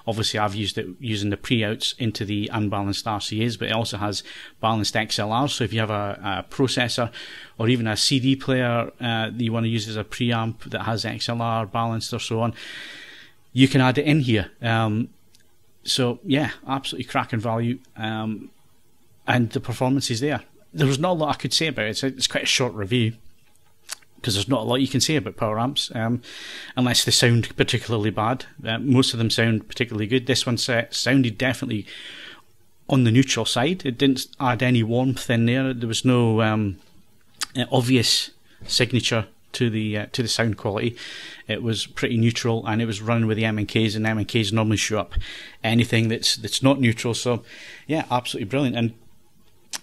S1: obviously I've used it using the pre-outs into the unbalanced RCAs, but it also has balanced XLRs. So if you have a processor or even a CD player that you want to use as a preamp that has XLR balanced or so on, you can add it in here. So yeah, absolutely cracking value, and the performance is there. There was not a lot I could say about it. It's quite a short review, because there's not a lot you can say about power amps, unless they sound particularly bad. Most of them sound particularly good. This one sounded definitely on the neutral side. It didn't add any warmth in there. There was no obvious signature to the sound quality. It was pretty neutral, and it was running with the M&Ks, and M&Ks normally show up anything that's not neutral. So yeah, absolutely brilliant. And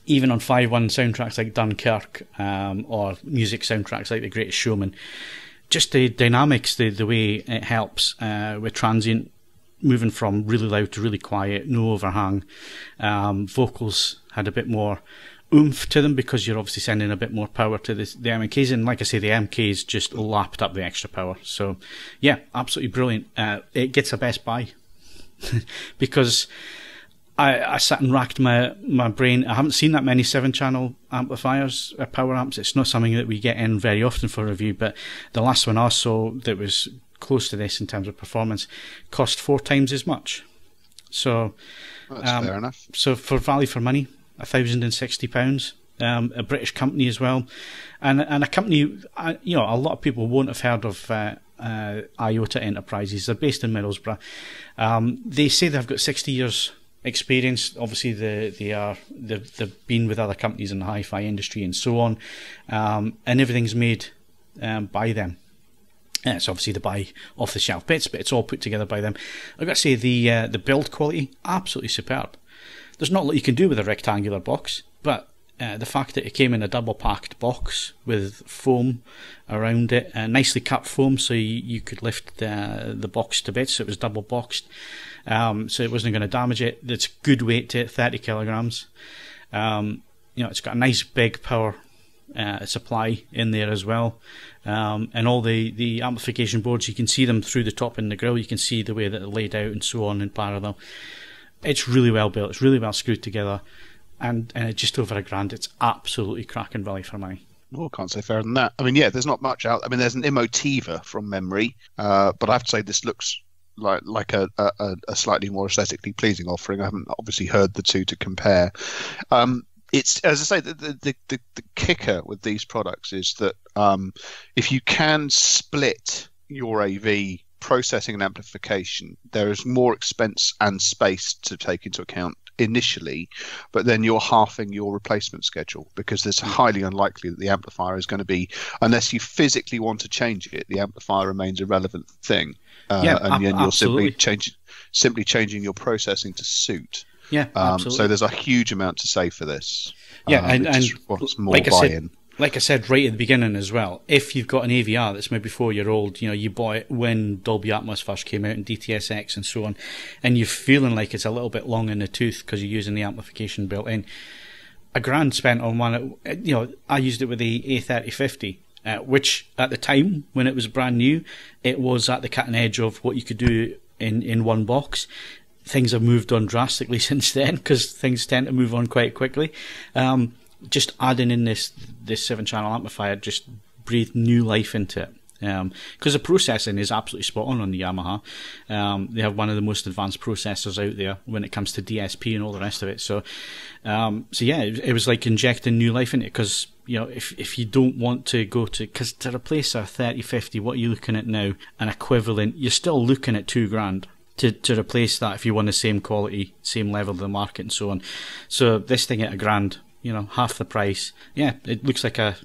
S1: even on 5.1 soundtracks like Dunkirk, or music soundtracks like The Greatest Showman, just the dynamics, the way it helps with transient, moving from really loud to really quiet, no overhang. Vocals had a bit more oomph to them, because you're obviously sending a bit more power to the M&Ks, and like I say, the MKs just lapped up the extra power. So yeah, absolutely brilliant. It gets a Best Buy because I sat and racked my brain. I haven't seen that many 7-channel amplifiers, power amps. It's not something that we get in very often for review, but the last one I saw that was close to this in terms of performance cost 4 times as much. So
S3: that's fair enough. So
S1: for value for money, £1,060. A British company as well, and a company a lot of people won't have heard of. Iota Enterprises. They're based in Middlesbrough. They say they've got 60 years experience. Obviously they've been with other companies in the hi-fi industry and so on, and everything's made by them. It's obviously the buy off the shelf bits, but it's all put together by them. I've got to say the build quality, absolutely superb. There's not a lot you can do with a rectangular box, but the fact that it came in a double packed box with foam around it, nicely cut foam, so you could lift the box to bits. So it was double boxed, so it wasn't going to damage it. It's good weight to it, 30 kilograms. It's got a nice big power supply in there as well, and all the amplification boards, you can see them through the top in the grill. You can see the way that they're laid out and so on in parallel. It's really well built. It's really well screwed together. And at just over $1,000, it's absolutely cracking value for money.
S3: Oh, can't say fairer than that. I mean, yeah, there's not much out. I mean, there's an Emotiva from memory, but I have to say this looks like a slightly more aesthetically pleasing offering. I haven't obviously heard the two to compare. It's, as I say, the kicker with these products is that if you can split your AV processing and amplification, there is more expense and space to take into account initially, but then you're halving your replacement schedule, because it's highly unlikely that the amplifier is going to be, unless you physically want to change it, the amplifier remains a relevant thing. And then you're simply changing your processing to suit.
S1: Yeah, absolutely.
S3: So there's a huge amount to say for this.
S1: Yeah, and
S3: wants more
S1: like
S3: buy-in.
S1: Like I said right at the beginning as well, if you've got an AVR that's maybe 4 year old, you bought it when Dolby Atmos first came out and DTS:X and so on, and you're feeling like it's a little bit long in the tooth because you're using the amplification built in, $1,000 spent on one. I used it with the A3050, which at the time when it was brand new, it was at the cutting edge of what you could do in one box. Things have moved on drastically since then, because things tend to move on quite quickly. Just adding in this 7-channel amplifier just breathed new life into it, because the processing is absolutely spot on the Yamaha. They have one of the most advanced processors out there when it comes to DSP and all the rest of it. So yeah, it was like injecting new life into it, because if you don't want to go because to replace a 3050, what are you looking at now? An equivalent, you're still looking at $2,000 to replace that if you want the same quality, same level of the market and so on. So this thing at $1,000, half the price. Yeah, it looks like I've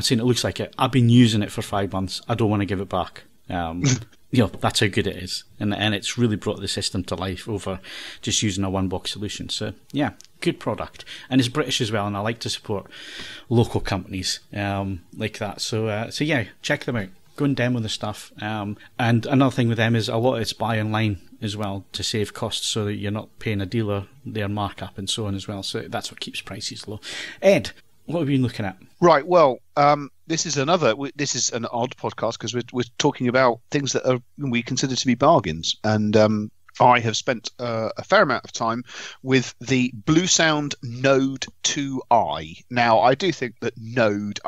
S1: seen it looks like it. I've been using it for 5 months. I don't want to give it back. That's how good it is, and it's really brought the system to life over just using a one-box solution. So yeah, good product, and it's British as well, and I like to support local companies like that. So yeah, check them out. Go and demo the stuff. And another thing with them is a lot of it's buy online as well, to save costs, so that you're not paying a dealer their markup and so on as well. So that's what keeps prices low. Ed, what have you been looking at?
S3: Right. Well, this is an odd podcast, because we're talking about things that we consider to be bargains, and I have spent a fair amount of time with the Bluesound Node 2i. Now, I do think that Node,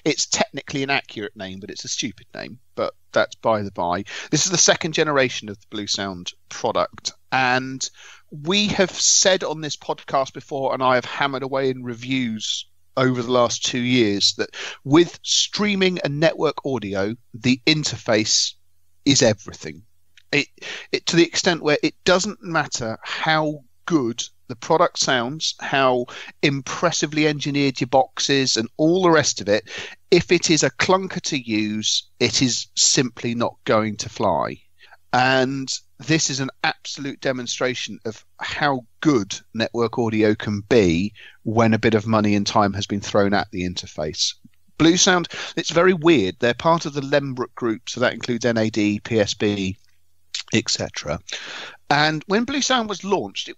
S3: it's technically an accurate name, but it's a stupid name. But that's by the by. This is the second generation of the Bluesound product, and we have said on this podcast before, and I have hammered away in reviews over the last 2 years, that with streaming and network audio, the interface is everything. It to the extent where it doesn't matter how good the product sounds, how impressively engineered your box is, and all the rest of it, if it is a clunker to use, it is simply not going to fly. And this is an absolute demonstration of how good network audio can be when a bit of money and time has been thrown at the interface. Bluesound, it's very weird. They're part of the Lembrook group, so that includes NAD, PSB, etc. And when Bluesound was launched, it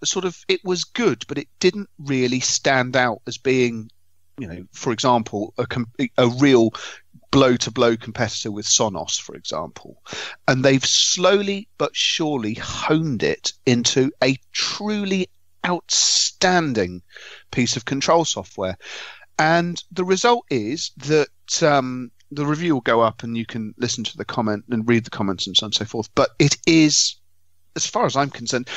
S3: was good, but it didn't really stand out as being, for example, a real blow-to-blow competitor with Sonos, for example. And they've slowly but surely honed it into a truly outstanding piece of control software. And the result is that the review will go up, and you can listen to the comment and read the comments and so on and so forth. But it is, as far as I'm concerned,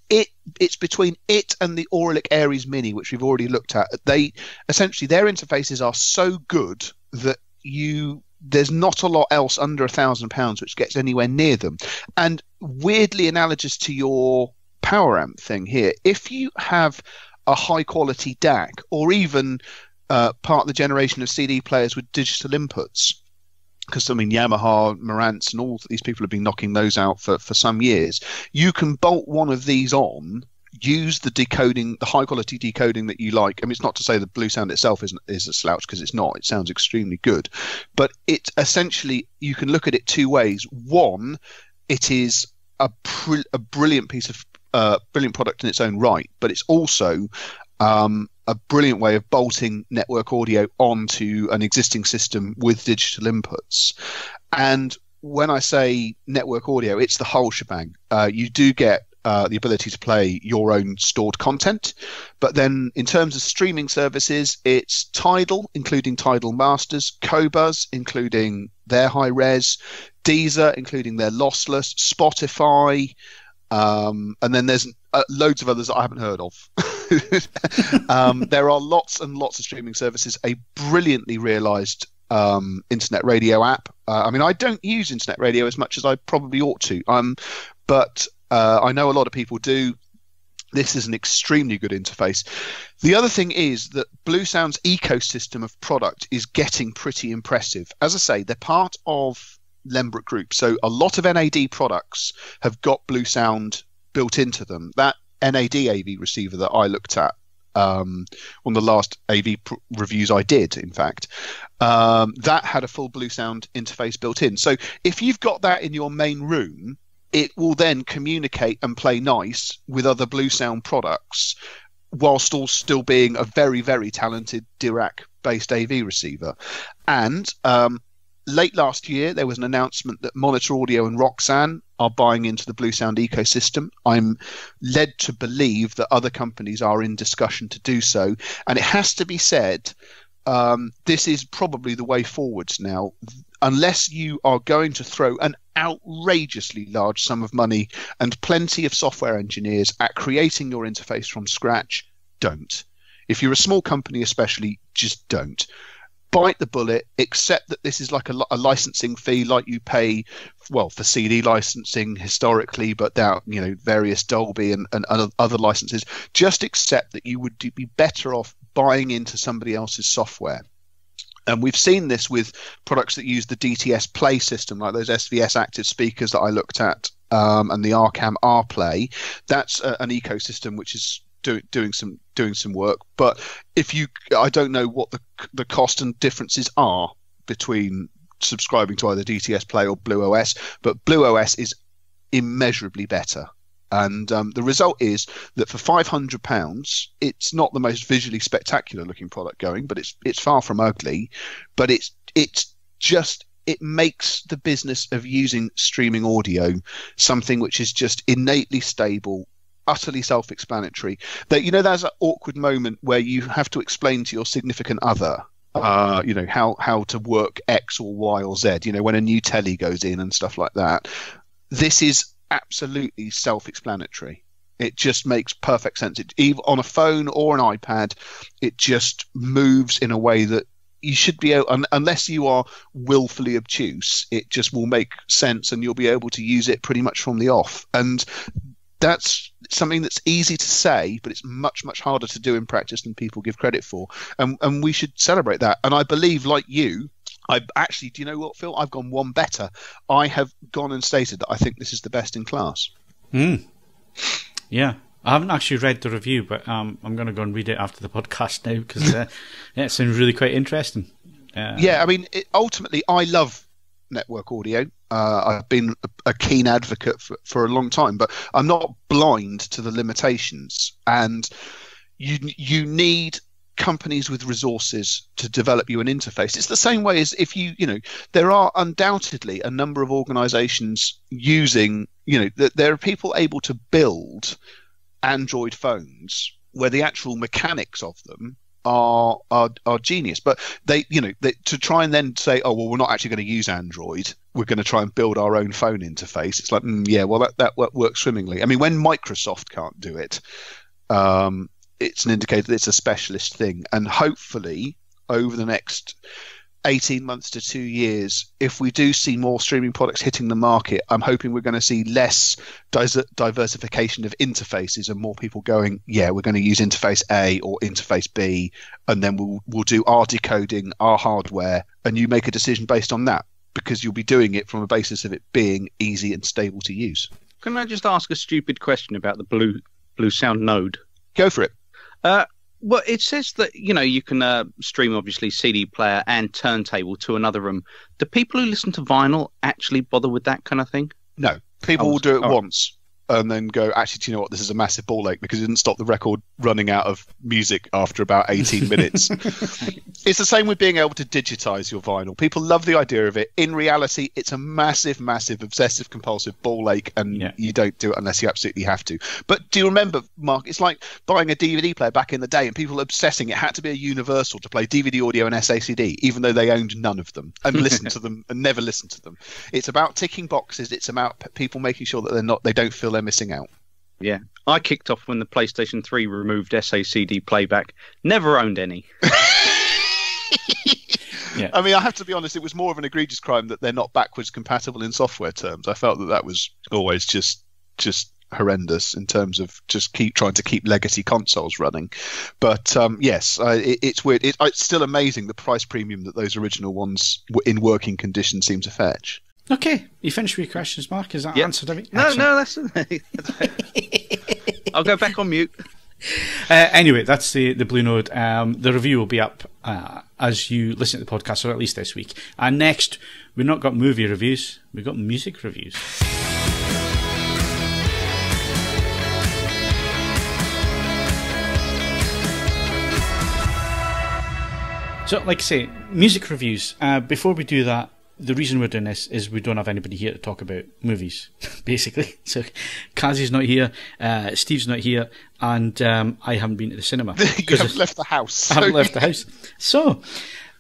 S3: it's between it and the Auralic Aries Mini, which we've already looked at. They essentially, their interfaces are so good that there's not a lot else under £1,000 which gets anywhere near them. And weirdly analogous to your power amp thing here, if you have a high quality DAC, or even part of the generation of CD players with digital inputs, because Yamaha, Marantz, and all these people have been knocking those out for some years, you can bolt one of these on, use the decoding, the high quality decoding that you like. It's not to say the Bluesound itself is a slouch, because it's not. It sounds extremely good, but it essentially, you can look at it two ways. One, it is a brilliant piece of brilliant product in its own right, but it's also a brilliant way of bolting network audio onto an existing system with digital inputs. And when I say network audio, it's the whole shebang. You do get the ability to play your own stored content. But then in terms of streaming services, it's Tidal, including Tidal Masters, Qobuz, including their high res, Deezer, including their lossless, Spotify, and then there's loads of others that I haven't heard of. There are lots and lots of streaming services, a brilliantly realized internet radio app. I don't use internet radio as much as I probably ought to, but I know a lot of people do. This is an extremely good interface. The other thing is that Bluesound's ecosystem of product is getting pretty impressive. As I say, they're part of Lembrook Group, so a lot of NAD products have got Bluesound built into them. That NAD AV receiver that I looked at on the last AV reviews I did, in fact, that had a full Bluesound interface built in. So if you've got that in your main room, it will then communicate and play nice with other Bluesound products, whilst all still being a very, very talented Dirac-based AV receiver. And late last year, there was an announcement that Monitor Audio and Roxanne are buying into the Bluesound ecosystem. I'm led to believe that other companies are in discussion to do so. And it has to be said, this is probably the way forwards now. Unless you are going to throw an outrageously large sum of money and plenty of software engineers at creating your interface from scratch, don't. If you're a small company especially, just don't. Bite the bullet, accept that this is like a licensing fee like you pay, well, for CD licensing historically, but now, you know, various Dolby and other licenses. Just accept that you would be better off buying into somebody else's software. And we've seen this with products that use the DTS Play system, like those SVS active speakers that I looked at, and the Arcam R-Play. That's an ecosystem which is doing some work. But I don't know what the cost and differences are between subscribing to either DTS Play or Blue OS, but Blue OS is immeasurably better. And the result is that for £500, it's not the most visually spectacular looking product going, but it's far from ugly. But it makes the business of using streaming audio something which is just innately stable, utterly self-explanatory. That, you know, there's an awkward moment where you have to explain to your significant other, you know, how to work X or Y or Z. You know, when a new telly goes in and stuff like that. This is absolutely self-explanatory. It just makes perfect sense. Either on a phone or an iPad, it just moves in a way that you should be able, unless you are willfully obtuse, it just will make sense and you'll be able to use it pretty much from the off. And that's something that's easy to say, but it's much, much harder to do in practice than people give credit for. And we should celebrate that. And I believe, like you, do you know what, Phil? I've gone one better. I have gone and stated that I think this is the best in class.
S1: Yeah. I haven't actually read the review, but I'm going to go and read it after the podcast now because it sounds really quite interesting.
S3: Yeah, I mean, ultimately, I love network audio. I've been a keen advocate for a long time, but I'm not blind to the limitations. And you need companies with resources to develop you an interface. It's the same way as if you know, there are undoubtedly a number of organizations using, you know, there are people able to build Android phones where the actual mechanics of them are genius, but to try and then say, oh well, we're not actually going to use Android, we're going to try and build our own phone interface. It's like, yeah, well that works swimmingly. I mean, when Microsoft can't do it, it's an indicator that it's a specialist thing. And hopefully over the next 18 months to 2 years, if we do see more streaming products hitting the market, I'm hoping we're going to see less diversification of interfaces and more people going, yeah, we're going to use interface A or interface B, and then we'll do our decoding, our hardware, and you make a decision based on that, because you'll be doing it from a basis of it being easy and stable to use.
S2: Can I just ask a stupid question about the Bluesound Node?
S3: Go for it.
S2: Well, it says that, you know, you can stream, obviously, CD player and turntable to another room. Do people who listen to vinyl actually bother with that kind of thing?
S3: No. People will do it once and then go, actually, do you know what? This is a massive ball ache, because it didn't stop the record running out of music after about 18 minutes. It's the same with being able to digitize your vinyl. People love the idea of it. In reality, it's a massive, massive, obsessive, compulsive ball ache, and you don't do it unless you absolutely have to. But do you remember, Mark, it's like buying a DVD player back in the day and people obsessing it had to be a universal to play DVD audio and SACD, even though they owned none of them, and listened to them and never listened to them. It's about ticking boxes. It's about people making sure that they don't feel they're missing out.
S2: Yeah. I kicked off when the PlayStation 3 removed SACD playback. Never owned any.
S3: Yeah. I mean, I have to be honest, it was more of an egregious crime that they're not backwards compatible in software terms. I felt that was always just horrendous in terms of just trying to keep legacy consoles running. But yes, it's weird. It's still amazing the price premium that those original ones in working condition seem to fetch.
S1: Okay, you finished with your questions, Mark? Is that answered everything?
S2: No, that's I'll go back on mute.
S1: Anyway, that's the Blue Note. The review will be up as you listen to the podcast, or at least this week. And next, we've not got movie reviews, we've got music reviews. So, like I say, music reviews. Before we do that, the reason we're doing this is we don't have anybody here to talk about movies, basically. So, Kazi's not here, Steve's not here, and I haven't been to the cinema.
S3: You haven't left the house.
S1: I haven't left the house. So,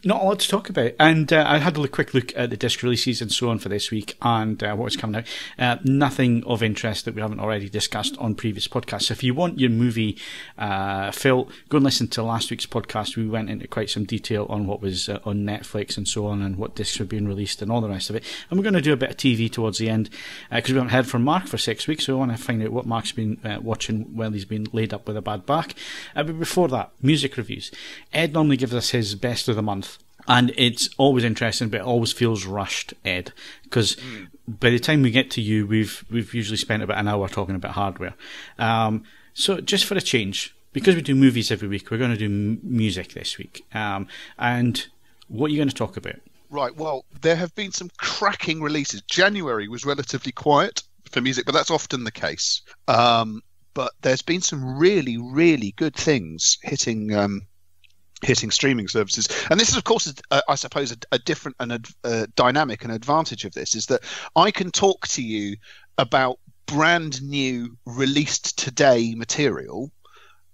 S1: not a lot to talk about. And I had a quick look at the disc releases and so on for this week and what was coming out. Nothing of interest that we haven't already discussed on previous podcasts. So if you want your movie fill, go and listen to last week's podcast. We went into quite some detail on what was on Netflix and so on, and what discs were being released and all the rest of it. And we're going to do a bit of TV towards the end because we haven't heard from Mark for 6 weeks, so I want to find out what Mark's been watching while he's been laid up with a bad back. But before that, music reviews. Ed normally gives us his best of the month. And it's always interesting, but it always feels rushed, Ed, because by the time we get to you, we've usually spent about an hour talking about hardware. So just for a change, because we do movies every week, we're going to do music this week. And what are you going to talk about?
S3: Right, well, there have been some cracking releases. January was relatively quiet for music, but that's often the case. But there's been some really, really good things hitting streaming services, and this is, of course, I suppose, a different and a dynamic and advantage of this is that I can talk to you about brand new, released today material,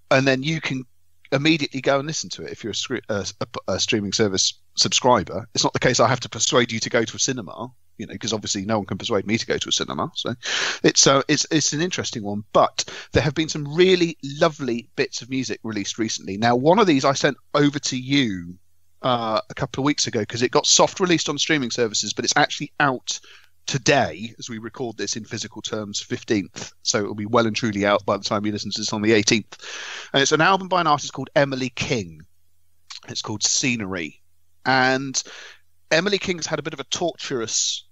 S3: and then you can immediately go and listen to it if you're a streaming service subscriber. It's not the case I have to persuade you to go to a cinema, because obviously no one can persuade me to go to a cinema. So it's an interesting one. But there have been some really lovely bits of music released recently. Now, one of these I sent over to you a couple of weeks ago because it got soft released on streaming services, but it's actually out today as we record this in physical terms, 15th. So it will be well and truly out by the time you listen to this on the 18th. And it's an album by an artist called Emily King. It's called Scenery. And Emily King's had a bit of a tortuous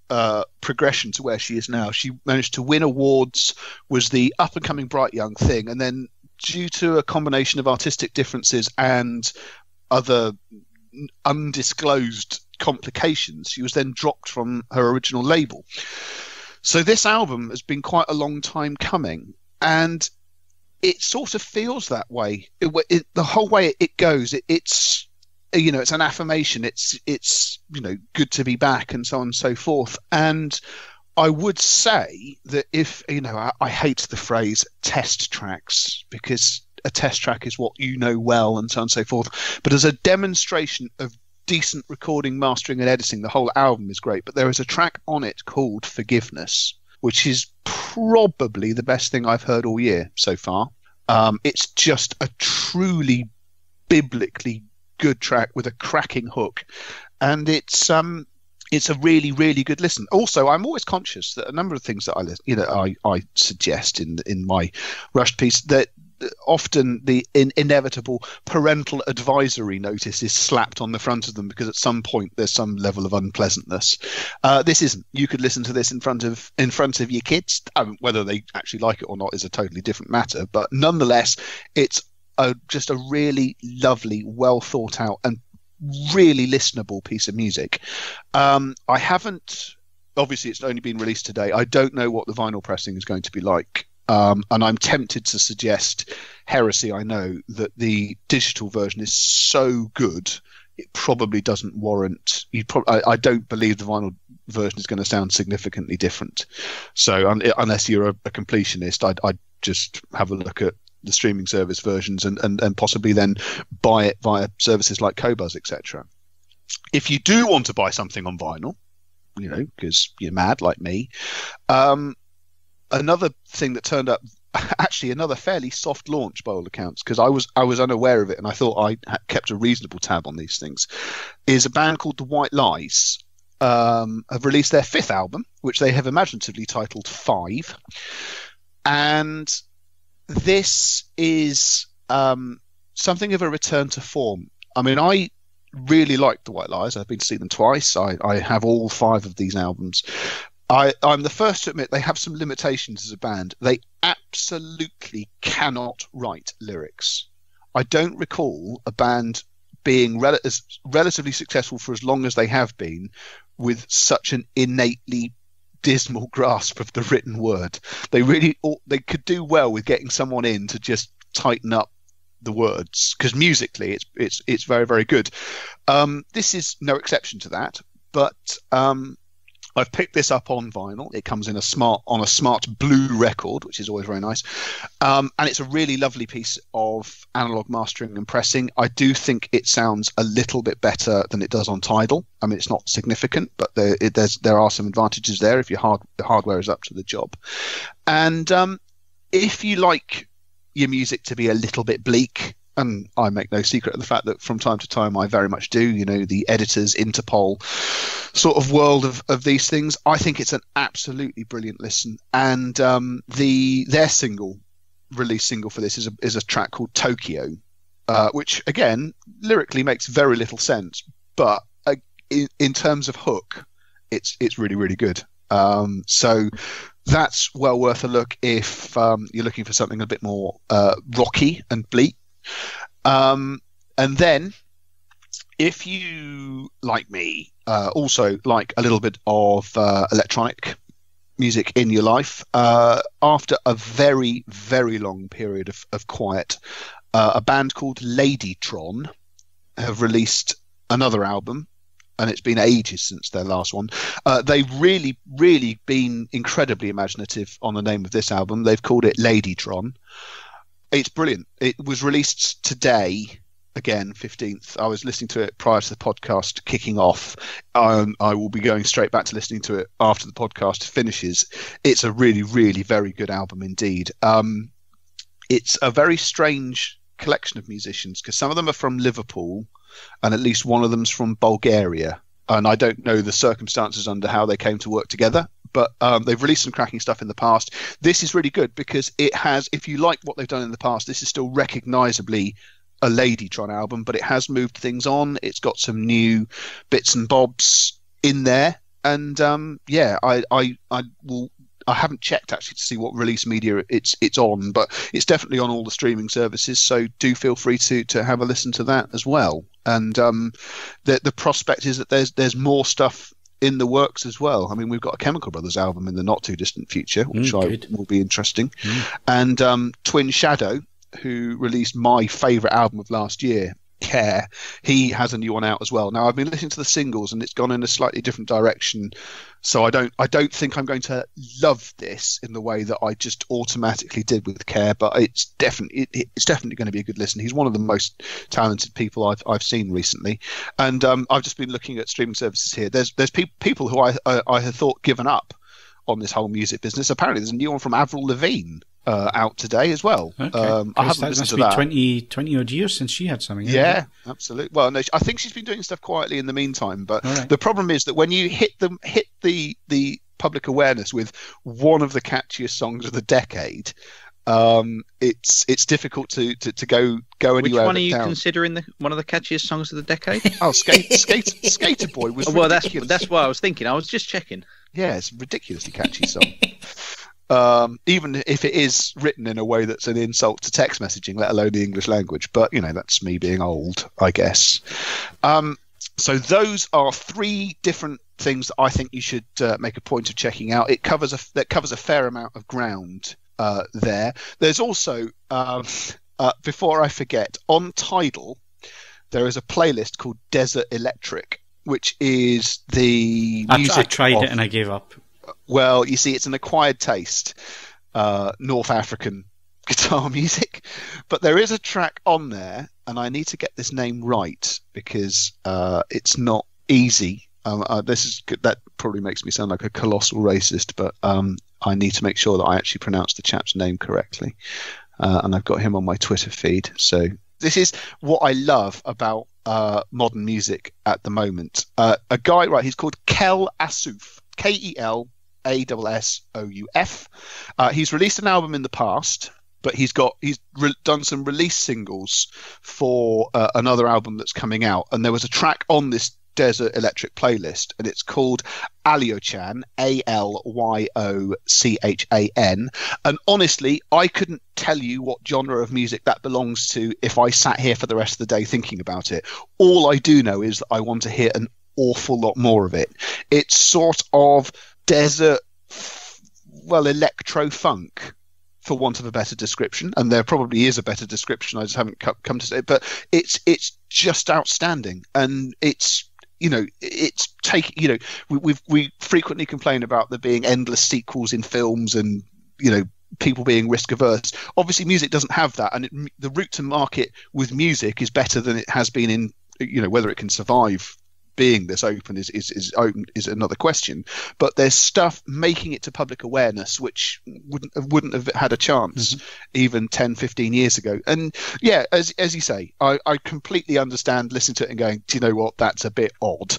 S3: progression to where she is now. She managed to win awards, was the up-and-coming bright young thing, and then due to a combination of artistic differences and other undisclosed complications, she was then dropped from her original label. So this album has been quite a long time coming, and it sort of feels that way. The whole way it goes, it's it's an affirmation. It's good to be back, and so on and so forth. And I would say that if I hate the phrase test tracks, because a test track is what you know well, and so on and so forth. But as a demonstration of decent recording, mastering, and editing, the whole album is great. But there is a track on it called Forgiveness, which is probably the best thing I've heard all year so far. It's just a truly biblically good track with a cracking hook, and it's a really, really good listen. Also, I'm always conscious that a number of things that I suggest in my rushed piece, that often the inevitable parental advisory notice is slapped on the front of them because at some point there's some level of unpleasantness. This isn't. You could listen to this in front of your kids. Whether they actually like it or not is a totally different matter, but nonetheless, it's just a really lovely, well thought out and really listenable piece of music. I haven't, obviously it's only been released today. I don't know what the vinyl pressing is going to be like. And I'm tempted to suggest heresy, I know, that the digital version is so good it probably doesn't warrant. I don't believe the vinyl version is going to sound significantly different. So unless you're a completionist, I'd just have a look at the streaming service versions and possibly then buy it via services like Qobuz, etc. If you do want to buy something on vinyl, because you're mad like me, another thing that turned up, actually another fairly soft launch by all accounts, because I was unaware of it and I thought I had kept a reasonable tab on these things, is a band called The White Lies. Have released their 5th album, which they have imaginatively titled 5. And this is something of a return to form. I mean, I really like the White Lies. I've been to see them twice. I have all 5 of these albums. I'm the first to admit they have some limitations as a band. They absolutely cannot write lyrics. I don't recall a band being relatively successful for as long as they have been with such an innately dismal grasp of the written word. They could do well with getting someone in to just tighten up the words, because musically it's very, very good. This is no exception to that, but I've picked this up on vinyl. It comes in a smart blue record, which is always very nice. And it's a really lovely piece of analog mastering and pressing. I do think it sounds a little bit better than it does on Tidal. I mean, it's not significant, but there are some advantages there if the hardware is up to the job. And if you like your music to be a little bit bleak, and I make no secret of the fact that from time to time I very much do, the editors, Interpol sort of world of these things, I think it's an absolutely brilliant listen. And their release single for this is a track called Tokyo, which again lyrically makes very little sense, but in terms of hook, it's really, really good. So that's well worth a look if you're looking for something a bit more rocky and bleak. And then if you, like me, also like a little bit of electronic music in your life, after a very, very long period of quiet, a band called Ladytron have released another album, and it's been ages since their last one. They've really, really been incredibly imaginative on the name of this album. They've called it Ladytron. It's brilliant. It was released today, again, 15th. I was listening to it prior to the podcast kicking off. I will be going straight back to listening to it after the podcast finishes. It's a really, really very good album indeed. It's a very strange collection of musicians, because some of them are from Liverpool and at least one of them's from Bulgaria. And I don't know the circumstances under how they came to work together, but they've released some cracking stuff in the past. This is really good because it has, if you like what they've done in the past, this is still recognisably a Ladytron album, but it has moved things on. It's got some new bits and bobs in there. And I haven't checked actually to see what release media it's on, but it's definitely on all the streaming services. So do feel free to have a listen to that as well. And the prospect is that there's more stuff in the works as well. I mean, we've got a Chemical Brothers album in the not too distant future, which will be interesting. And Twin Shadow, who released my favourite album of last year, Care, he has a new one out as well. Now, I've been listening to the singles and it's gone in a slightly different direction, so I don't think I'm going to love this in the way that I just automatically did with Care, but it's definitely going to be a good listen. He's one of the most talented people I've seen recently, and I've just been looking at streaming services here. There's people who I had thought given up on this whole music business. Apparently there's a new one from Avril Lavigne out today as well.
S1: Okay.
S3: I haven't listened to that.
S1: 20 odd years since she had something.
S3: Yeah, absolutely. Well, no, I think she's been doing stuff quietly in the meantime, but the problem is that when you hit the public awareness with one of the catchiest songs of the decade, it's difficult to go anywhere.
S2: Which one are you considering one of the catchiest songs of the decade?
S3: Oh, Skater Boy was ridiculous.
S2: That's what I was thinking. I was just checking.
S3: Yeah, it's a ridiculously catchy song. Even if it is written in a way that's an insult to text messaging, let alone the English language. But, that's me being old, I guess. So those are 3 different things that I think you should make a point of checking out. That covers a fair amount of ground there. There's also, before I forget, on Tidal, there is a playlist called Desert Electric, which is the music
S1: I tried it and I gave up.
S3: Well, you see, it's an acquired taste, North African guitar music. But there is a track on there, and I need to get this name right because it's not easy. That probably makes me sound like a colossal racist, but I need to make sure that I actually pronounce the chap's name correctly. And I've got him on my Twitter feed. So this is what I love about modern music at the moment. A guy, right, he's called Kel Assouf, Kel ASSOUF. He's released an album in the past, but he's done some release singles for another album that's coming out, and there was a track on this Desert Electric playlist, and it's called Alyochan, ALYOCHAN. And honestly, I couldn't tell you what genre of music that belongs to if I sat here for the rest of the day thinking about it. All I do know is that I want to hear an awful lot more of it. It's sort of desert, electro funk, for want of a better description, and there probably is a better description, I just haven't come to say it, but it's just outstanding. And it's we frequently complain about there being endless sequels in films and people being risk averse. Obviously music doesn't have that, and the route to market with music is better than it has been in whether it can survive being this open is another question. But there's stuff making it to public awareness which wouldn't have had a chance even 10-15 years ago. And yeah, as you say, I completely understand listening to it and going, do you know what, that's a bit odd,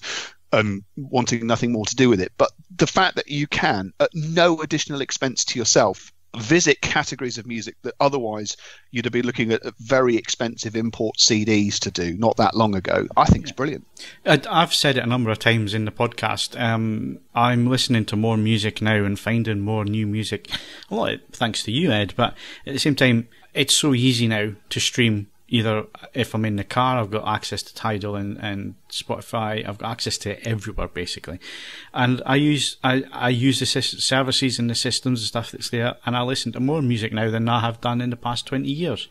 S3: and wanting nothing more to do with it. But the fact that you can, at no additional expense to yourself, visit categories of music that otherwise you'd have been looking at very expensive import CDs to do not that long ago, I think it's brilliant.
S1: I've said it a number of times in the podcast. I'm listening to more music now and finding more new music, a lot thanks to you, Ed, but at the same time, it's so easy now to stream. Either if I'm in the car, I've got access to Tidal and Spotify. I've got access to it everywhere, basically. And I use the services and the systems and stuff that's there, and I listen to more music now than I have done in the past 20 years.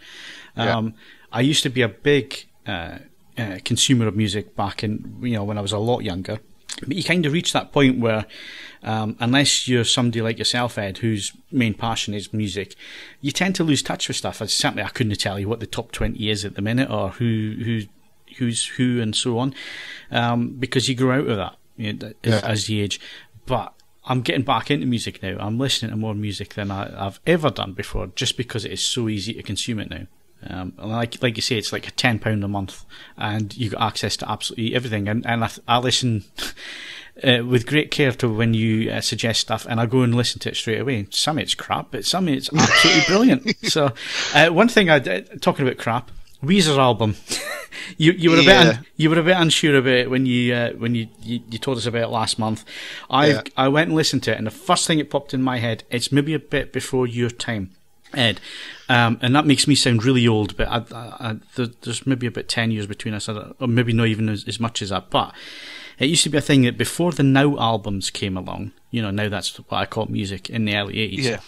S1: I used to be a big consumer of music back in, when I was a lot younger. But you kind of reach that point where, unless you're somebody like yourself, Ed, whose main passion is music, you tend to lose touch with stuff. Certainly, I couldn't tell you what the top 20 is at the minute, or who's who, and so on, because you grow out of that as you age. But I'm getting back into music now. I'm listening to more music than I've ever done before, just because it is so easy to consume it now. Like you say, it's like a £10 a month, and you got access to absolutely everything. And I listen with great care to when you suggest stuff, and I go and listen to it straight away. Some of it's crap, but some of it's absolutely brilliant. So one thing talking about crap, Weezer's album. you were a bit unsure about it when you told us about it last month. I went and listened to it, and the first thing that popped in my head, it's maybe a bit before your time, Ed, and that makes me sound really old, but there's maybe about 10 years between us, or maybe not even as much as that. But it used to be a thing that before the Now albums came along, now that's what I call music in the early 80s.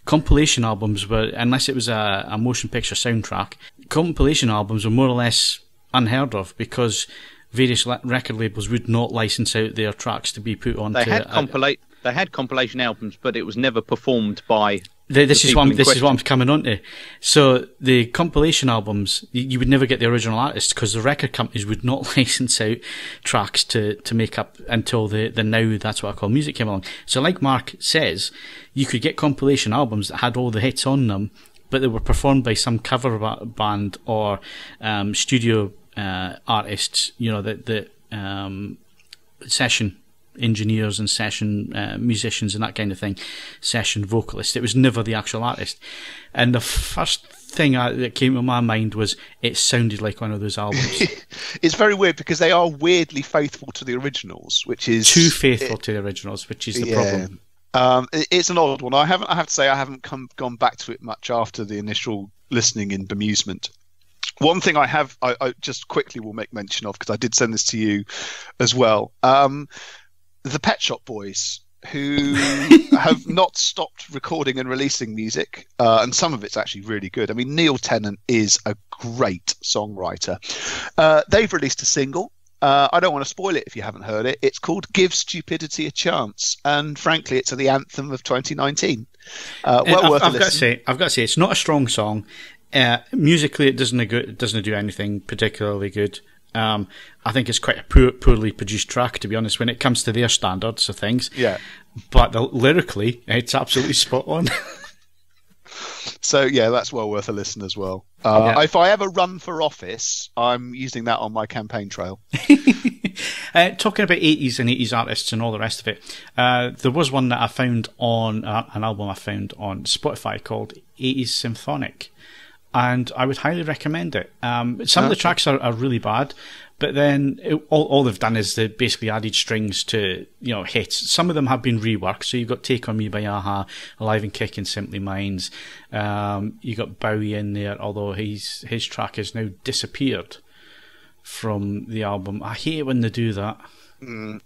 S1: Compilation albums were, unless it was a motion picture soundtrack, compilation albums were more or less unheard of, because various record labels would not license out their tracks to be put on. They had
S2: compilation albums, but it was never performed by.
S1: This is what I'm coming on to. So the compilation albums, you would never get the original artists, because the record companies would not license out tracks to make up until the Now That's What I Call Music came along. So like Mark says, you could get compilation albums that had all the hits on them, but they were performed by some cover band or studio artists, the session engineers and session musicians and that kind of thing, session vocalists. It was never the actual artist. And the first thing that came to my mind was it sounded like one of those albums.
S3: It's very weird, because they are weirdly faithful to the originals, which is
S1: too faithful to the originals, which is the problem.
S3: It's an odd one. I have to say I haven't gone back to it much after the initial listening in bemusement. One thing I just quickly will make mention of, because I did send this to you as well. The Pet Shop Boys, who have not stopped recording and releasing music, and some of it's actually really good. I mean, Neil Tennant is a great songwriter. They've released a single. I don't want to spoil it if you haven't heard it. It's called Give Stupidity a Chance, and frankly, it's the anthem of 2019. Worth a listen.
S1: I've got to say, it's not a strong song. Musically, it doesn't do anything particularly good. I think it's quite a poorly produced track, to be honest, when it comes to their standards of things.
S3: Yeah.
S1: But lyrically, it's absolutely spot on.
S3: So yeah, that's well worth a listen as well. If I ever run for office, I'm using that on my campaign trail.
S1: Talking about 80s and 80s artists and all the rest of it, there was one that I found on an album I found on Spotify called 80s Symphonic, and I would highly recommend it. Some of the tracks are really bad, but then all they've done is they basically added strings to, hits. Some of them have been reworked. So you've got Take On Me by a-ha, Alive and Kicking, Simply Minds. You got Bowie in there, although his track has now disappeared from the album. I hate it when they do that. You've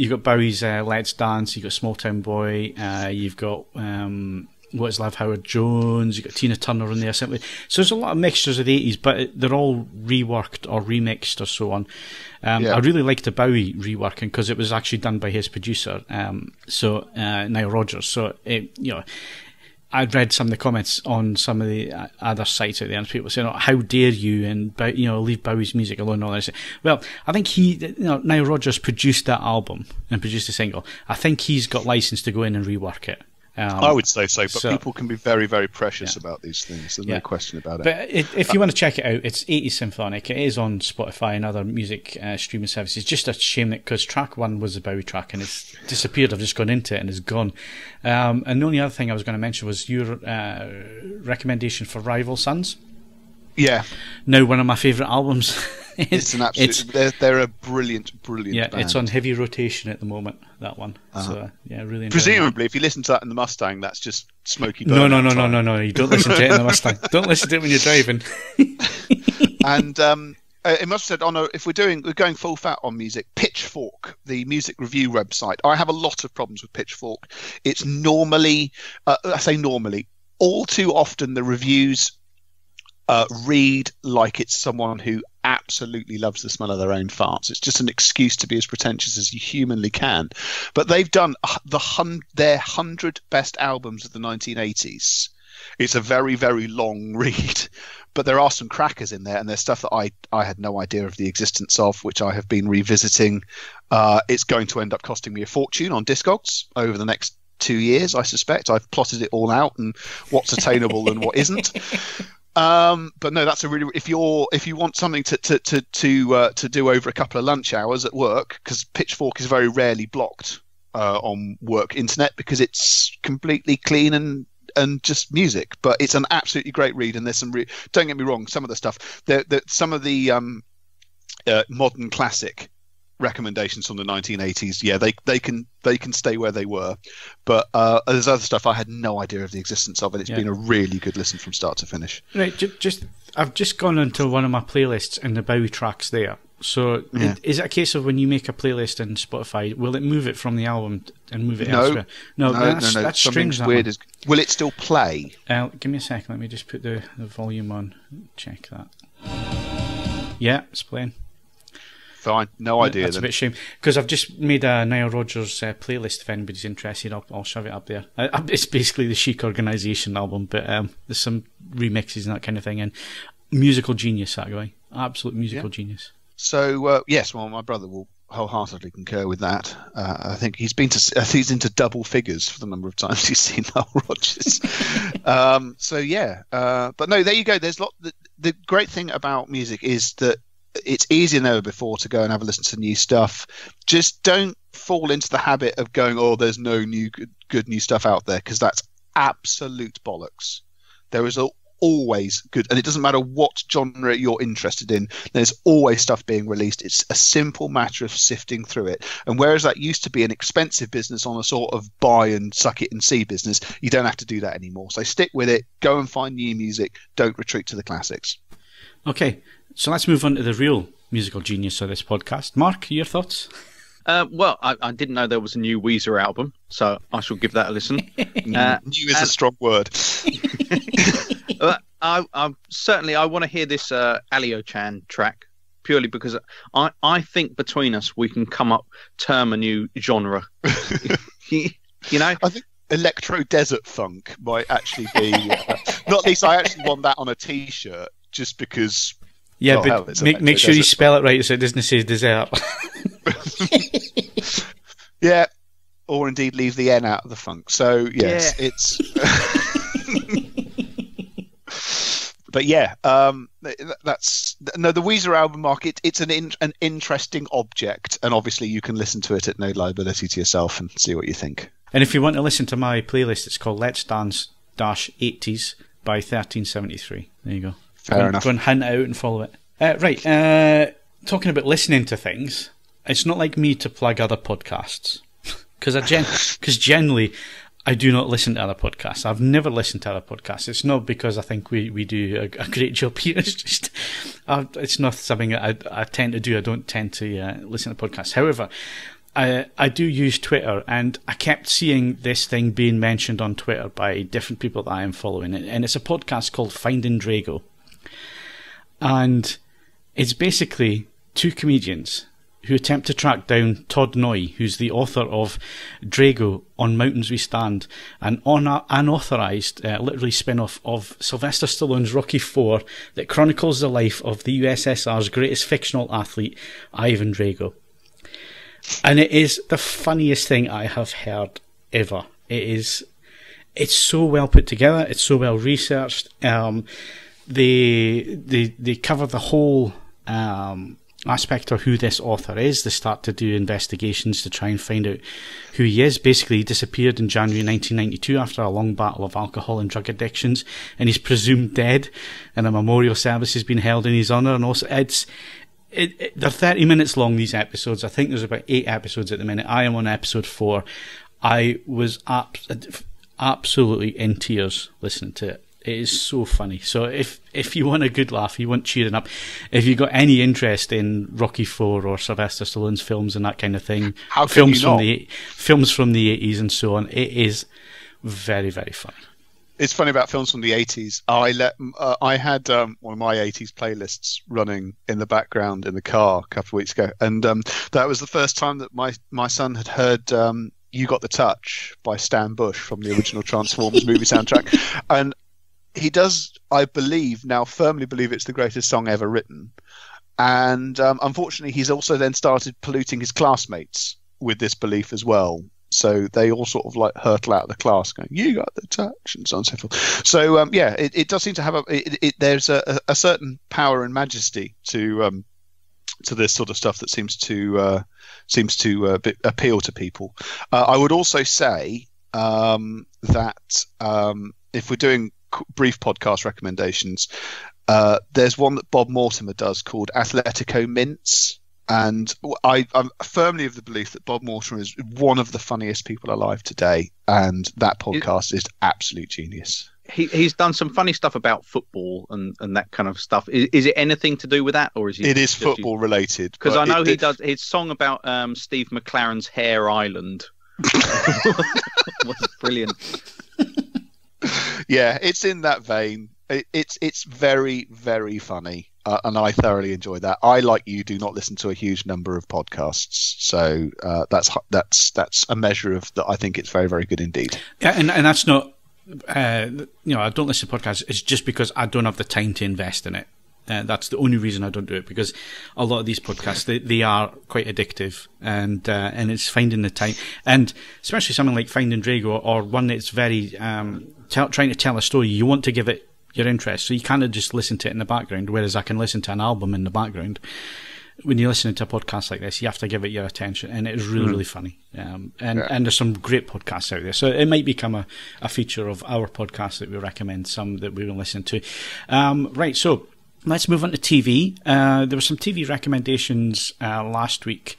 S1: got Bowie's Let's Dance. You've got Small Town Boy. You've got What Is Love, Howard Jones. You've got Tina Turner in there simply. So there's a lot of mixtures of the 80s, but they're all reworked or remixed or so on. I really liked the Bowie reworking because it was actually done by his producer, Nile Rodgers. So I'd read some of the comments on some of the other sites out there, and people saying, "How dare you?" and leave Bowie's music alone. And all this. Well, I think Nile Rodgers produced that album and produced the single. I think he's got license to go in and rework it.
S3: I would say so, but people can be very, very precious about these things. There's no question about it.
S1: But if you want to check it out, it's 80s Symphonic. It is on Spotify and other music streaming services. Just a shame that because track 1 was the Bowie track and it's disappeared. I've just gone into it and it's gone. And the only other thing I was going to mention was your recommendation for Rival Sons.
S3: Yeah.
S1: Now one of my favourite albums.
S3: It's an absolute. They're a brilliant band.
S1: It's on heavy rotation at the moment. That one. So really.
S3: Presumably, if you listen to that in the Mustang, that's just Smokey.
S1: No. You don't listen to it in the Mustang. Don't listen to it when you're driving.
S3: And it must have said if we're going full fat on music, Pitchfork, the music review website. I have a lot of problems with Pitchfork. It's normally, I say normally, all too often the reviews read like it's someone who absolutely loves the smell of their own farts. It's just an excuse to be as pretentious as you humanly can. But they've done their 100 best albums of the 1980s. It's a very, very long read, but there are some crackers in there, and there's stuff that I had no idea of the existence of, which I have been revisiting. It's going to end up costing me a fortune on Discogs over the next 2 years, I suspect. I've plotted it all out and what's attainable and what isn't. But no, that's a really, if you want something to do over a couple of lunch hours at work, because Pitchfork is very rarely blocked on work internet because it's completely clean and just music. But it's an absolutely great read, and there's some don't get me wrong, some of the stuff some of the modern classic recommendations from the 1980s, they can stay where they were, but there's other stuff I had no idea of the existence of, and it's been a really good listen from start to finish.
S1: Right, I've just gone into one of my playlists and the Bowie tracks there. So is it a case of when you make a playlist in Spotify, will it move it from the album and move it elsewhere? No, that's strange.
S3: Weird. Will it still play?
S1: Give me a second. Let me just put the volume on. Check that. Yeah, it's playing.
S3: Fine, no idea.
S1: That's
S3: then.
S1: A bit shame because I've just made a Nile Rodgers playlist. If anybody's interested, I'll shove it up there. It's basically the Chic Organisation album, but there's some remixes and that kind of thing. And musical genius, that guy, absolute musical genius.
S3: So yes, well, my brother will wholeheartedly concur with that. I think he's he's into double figures for the number of times he's seen Nile Rodgers. But no, there you go. There's the great thing about music is that it's easier than ever before to go and have a listen to new stuff. Just don't fall into the habit of going, there's no new good new stuff out there, because that's absolute bollocks. There is always good, and it doesn't matter what genre you're interested in, there's always stuff being released. It's a simple matter of sifting through it. And whereas that used to be an expensive business on a sort of buy and suck it and see business, you don't have to do that anymore. So stick with it, go and find new music, don't retreat to the classics.
S1: Okay, so let's move on to the real musical genius of this podcast. Mark, your thoughts?
S2: Well, I didn't know there was a new Weezer album, so I shall give that a listen.
S3: New is a strong word.
S2: I certainly want to hear this Alio-chan track, purely because I think between us we can term a new genre. You know?
S3: I think electro desert funk might actually be not least I actually want that on a t-shirt just because
S1: but make sure you spell it right so it doesn't say desert.
S3: Yeah, or indeed leave the N out of the funk. So yes, it's But yeah, that's the Weezer album, Mark. It's an interesting object, and obviously you can listen to it at no liability to yourself and see what you think.
S1: And if you want to listen to my playlist, it's called Let's Dance 80s by 1373. There you go.
S3: Fair enough.
S1: Go and hunt it out and follow it. Right, talking about listening to things, it's not like me to plug other podcasts. Because generally, I do not listen to other podcasts. I've never listened to other podcasts. It's not because I think we do a great job here. It's just, it's not something that I tend to do. I don't tend to listen to podcasts. However, I do use Twitter, and I kept seeing this thing being mentioned on Twitter by different people that I am following. And it's a podcast called Finding Drago. And it's basically two comedians who attempt to track down Todd Noy, who's the author of Drago, On Mountains We Stand, an unauthorized, literally spin-off of Sylvester Stallone's Rocky IV that chronicles the life of the USSR's greatest fictional athlete, Ivan Drago. And it is the funniest thing I have heard ever. It's so well put together. It's so well researched. They cover the whole aspect of who this author is. They start to do investigations to try and find out who he is. Basically, he disappeared in January 1992 after a long battle of alcohol and drug addictions, and he's presumed dead, and a memorial service has been held in his honour. And also, they're 30 minutes long, these episodes. I think there's about 8 episodes at the minute. I am on episode 4. I was absolutely in tears listening to it. It is so funny. So if you want a good laugh, you want cheering up, if you've got any interest in Rocky IV or Sylvester Stallone's films and that kind of thing, films from the 80s and so on, it is very, very funny.
S3: It's funny about films from the 80s. I had one of my 80s playlists running in the background in the car a couple of weeks ago, and that was the first time that my son had heard You Got the Touch by Stan Bush from the original Transformers movie soundtrack. And he does, I believe, now firmly believe it's the greatest song ever written. And unfortunately, he's also then started polluting his classmates with this belief as well. So they all sort of like hurtle out of the class going, "You got the touch," and so on and so forth. So yeah, it does seem to have there's a certain power and majesty to this sort of stuff that seems to appeal to people. I would also say that if we're doing brief podcast recommendations, there's one that Bob Mortimer does called Athletico Mints, and I'm firmly of the belief that Bob Mortimer is one of the funniest people alive today, and that podcast is absolute genius.
S2: He's done some funny stuff about football and that kind of stuff. Is it anything to do with that, or is it?
S3: It is football related,
S2: because I know he does his song about Steve McLaren's Hare Island. Was brilliant.
S3: Yeah, it's in that vein. It's very, very funny, and I thoroughly enjoy that. I, like you, do not listen to a huge number of podcasts, so that's a measure of that. I think it's very, very good indeed. Yeah,
S1: and that's not. I don't listen to podcasts. It's just because I don't have the time to invest in it. That's the only reason I don't do it, because a lot of these podcasts, they are quite addictive, and it's finding the time, and especially something like Finding Drago, or one that's very trying to tell a story. You want to give it your interest, so you kind of just listen to it in the background, whereas I can listen to an album in the background. When you're listening to a podcast like this, you have to give it your attention, and it is really, really funny. And there's some great podcasts out there. So it might become a feature of our podcast that we recommend, some that we will listen to. Right, so let's move on to TV. There were some TV recommendations last week.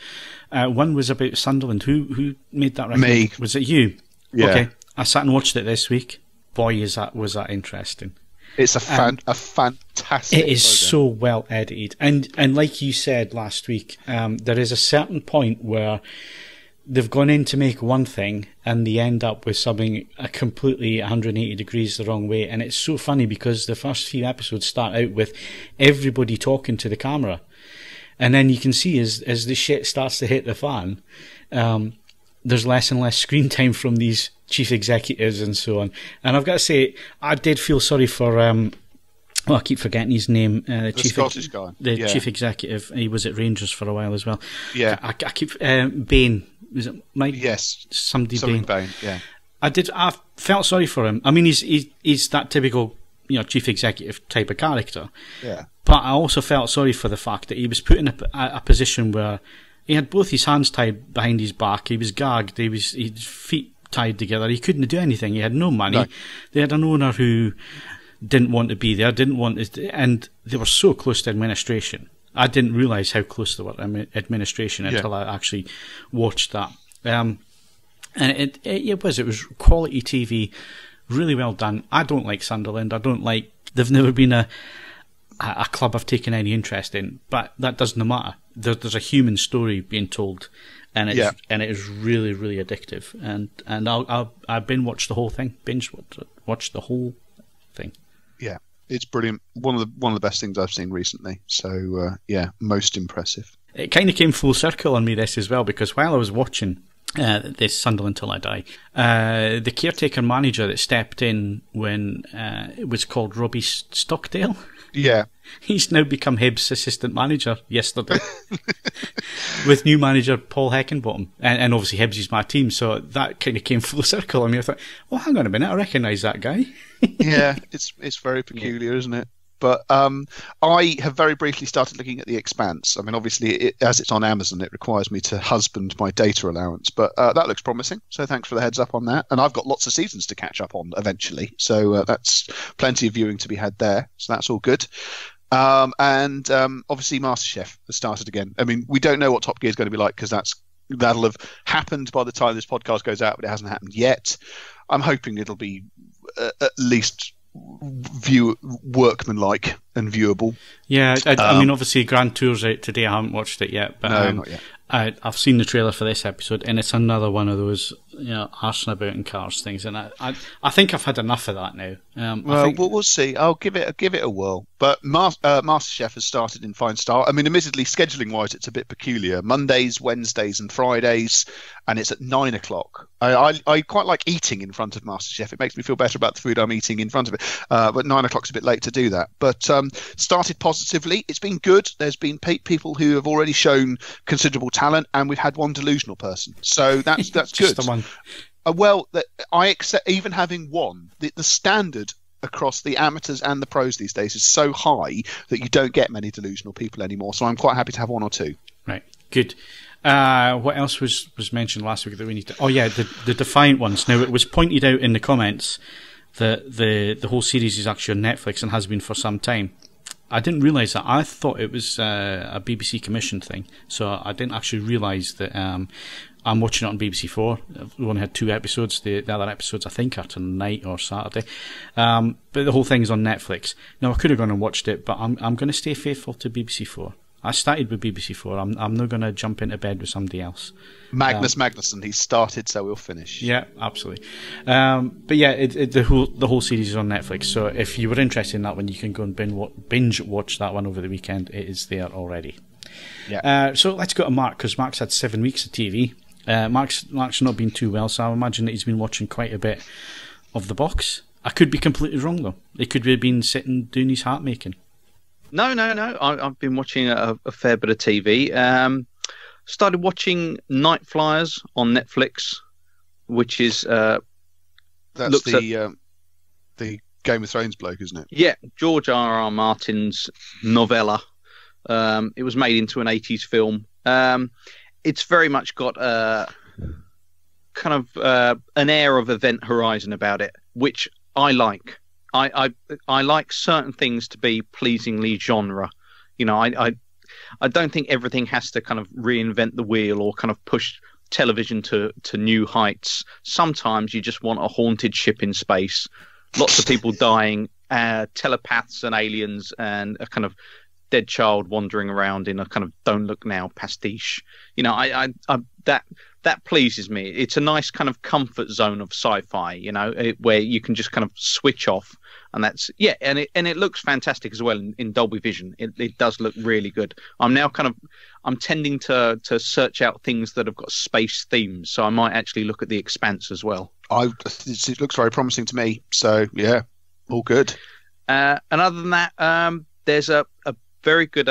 S1: One was about Sunderland. Who made that recommendation?
S3: Me.
S1: Was it you?
S3: Yeah.
S1: Okay. I sat and watched it this week. Boy, was that interesting.
S3: It's a fantastic.
S1: It is
S3: program.
S1: so well edited, and like you said last week, there is a certain point where they've gone in to make one thing and they end up with something a completely 180 degrees the wrong way. And it's so funny because the first few episodes start out with everybody talking to the camera, and then you can see as the shit starts to hit the fan, there's less and less screen time from these chief executives and so on. And I've got to say, I did feel sorry for I keep forgetting his name.
S3: The Scottish guy.
S1: The chief executive. He was at Rangers for a while as well.
S3: Yeah.
S1: I keep Bain. Was it Mike?
S3: Yes.
S1: Something Bain.
S3: Yeah.
S1: I felt sorry for him. I mean, he's that typical, chief executive type of character.
S3: Yeah.
S1: But I also felt sorry for the fact that he was put in a position where he had both his hands tied behind his back. He was gagged. His feet tied together. He couldn't do anything. He had no money. No. They had an owner who didn't want to be there, and they were so close to administration. I didn't realise how close they were to administration until I actually watched that. And it was quality TV, really well done. I don't like Sunderland. They've never been a club I've taken any interest in, but that doesn't matter. There's a human story being told, and it is really, really addictive. And I binge-watched the whole thing. Watched the whole thing.
S3: Yeah, it's brilliant. One of the best things I've seen recently. So most impressive.
S1: It kind of came full circle on me this as well, because while I was watching this Sunderland Till I Die, the caretaker manager that stepped in when it was called Robbie Stockdale.
S3: Yeah.
S1: He's now become Hibs' assistant manager yesterday with new manager Paul Heckingbottom. And obviously Hibs is my team, so that kind of came full circle. I mean, I thought, well, hang on a minute, I recognise that guy.
S3: Yeah, it's very peculiar, isn't it? But I have very briefly started looking at The Expanse. I mean, obviously, as it's on Amazon, it requires me to husband my data allowance. But that looks promising, so thanks for the heads up on that. And I've got lots of seasons to catch up on eventually, so that's plenty of viewing to be had there. So that's all good. And obviously, MasterChef has started again. I mean, we don't know what Top Gear is going to be like because that'll have happened by the time this podcast goes out, but it hasn't happened yet. I'm hoping it'll be at least workmanlike and viewable.
S1: Yeah, I mean, obviously Grand Tour's out today. I haven't watched it yet, but
S3: no, not yet.
S1: I've seen the trailer for this episode, and it's another one of those arsing about in cars things, and I think I've had enough of that now.
S3: We'll see. I'll give it a whirl. But MasterChef has started in fine style. I mean, admittedly, scheduling wise, it's a bit peculiar. Mondays, Wednesdays, and Fridays, and it's at 9 o'clock. I quite like eating in front of MasterChef. It makes me feel better about the food I'm eating in front of it. But 9 o'clock's a bit late to do that. But started positively. It's been good. There's been people who have already shown considerable talent, and we've had one delusional person. So that's
S1: just
S3: good.
S1: The one.
S3: Well, I accept, even having one, the standard across the amateurs and the pros these days is so high that you don't get many delusional people anymore. So I'm quite happy to have one or two.
S1: Right, good. What else was mentioned last week that we need to... Oh yeah, the Defiant ones. Now, it was pointed out in the comments that the whole series is actually on Netflix and has been for some time. I didn't realise that. I thought it was a BBC commissioned thing, so I didn't actually realise that. I'm watching it on BBC 4. We only had 2 episodes. The other episodes, I think, are tonight or Saturday. But the whole thing's on Netflix. Now, I could have gone and watched it, but I'm going to stay faithful to BBC 4. I started with BBC 4. I'm not going to jump into bed with somebody else.
S3: Magnus Magnusson, he started, so we'll finish.
S1: Yeah, absolutely. But yeah, the whole series is on Netflix. So if you were interested in that one, you can go and binge watch that one over the weekend. It is there already.
S3: Yeah.
S1: So let's go to Mark, because Mark's had 7 weeks of TV. Mark's not been too well, so I imagine that he's been watching quite a bit of The Box. I could be completely wrong though. He could have been sitting doing his heart making.
S2: No. I've been watching a fair bit of TV. Started watching Night Flyers on Netflix, which is
S3: that's the Game of Thrones bloke, isn't it?
S2: Yeah, George R.R. Martin's novella. It was made into an 80s film. It's very much got a kind of an air of Event Horizon about it, which I like. I like certain things to be pleasingly genre. I don't think everything has to kind of reinvent the wheel or kind of push television to new heights. Sometimes you just want a haunted ship in space, lots of people dying, telepaths and aliens, and a kind of dead child wandering around in a kind of Don't Look Now pastiche. That pleases me. It's a nice kind of comfort zone of sci-fi, where you can just kind of switch off, and that's and it looks fantastic as well in Dolby Vision. It does look really good. I'm tending to search out things that have got space themes, so I might actually look at The Expanse as well.
S3: It looks very promising to me. So yeah, all good.
S2: And other than that, there's a very good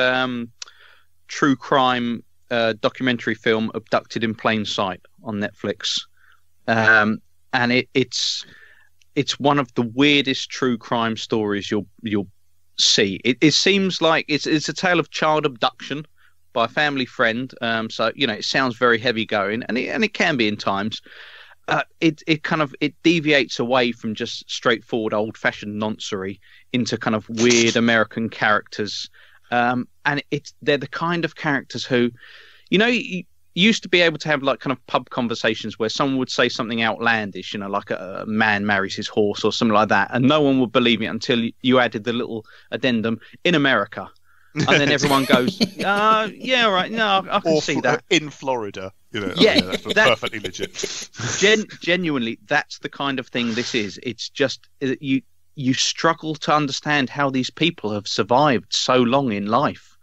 S2: true crime documentary film, Abducted in Plain Sight, on Netflix. And and it's one of the weirdest true crime stories you'll see. It seems like it's a tale of child abduction by a family friend. So it sounds very heavy going, and it can be in times. It deviates away from just straightforward old fashioned noncery into kind of weird American characters. And they're the kind of characters who, you used to be able to have like kind of pub conversations where someone would say something outlandish, like a man marries his horse or something like that, and no one would believe it until you added the little addendum in America, and then everyone goes, yeah, right, no, I can see that
S3: in Florida,
S2: yeah,
S3: that's perfectly legit.
S2: Genuinely, that's the kind of thing this is. It's just you struggle to understand how these people have survived so long in life.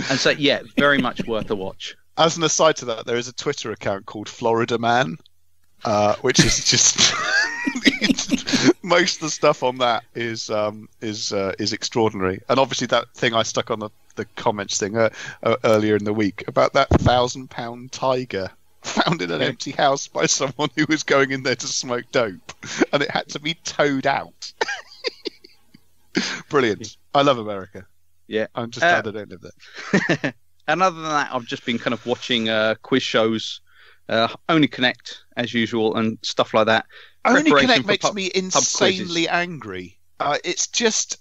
S2: And so, yeah, very much worth a watch.
S3: As an aside to that, there is a Twitter account called Florida Man, which is just most of the stuff on that is extraordinary. And obviously, that thing I stuck on the comments thing earlier in the week about that 1,000-pound tiger found in an empty house by someone who was going in there to smoke dope, and it had to be towed out. Brilliant! I love America.
S2: Yeah,
S3: I'm just glad I don't live there.
S2: And other than that, I've just been kind of watching quiz shows, Only Connect as usual, and stuff like that.
S3: Only Connect makes me insanely angry. It's just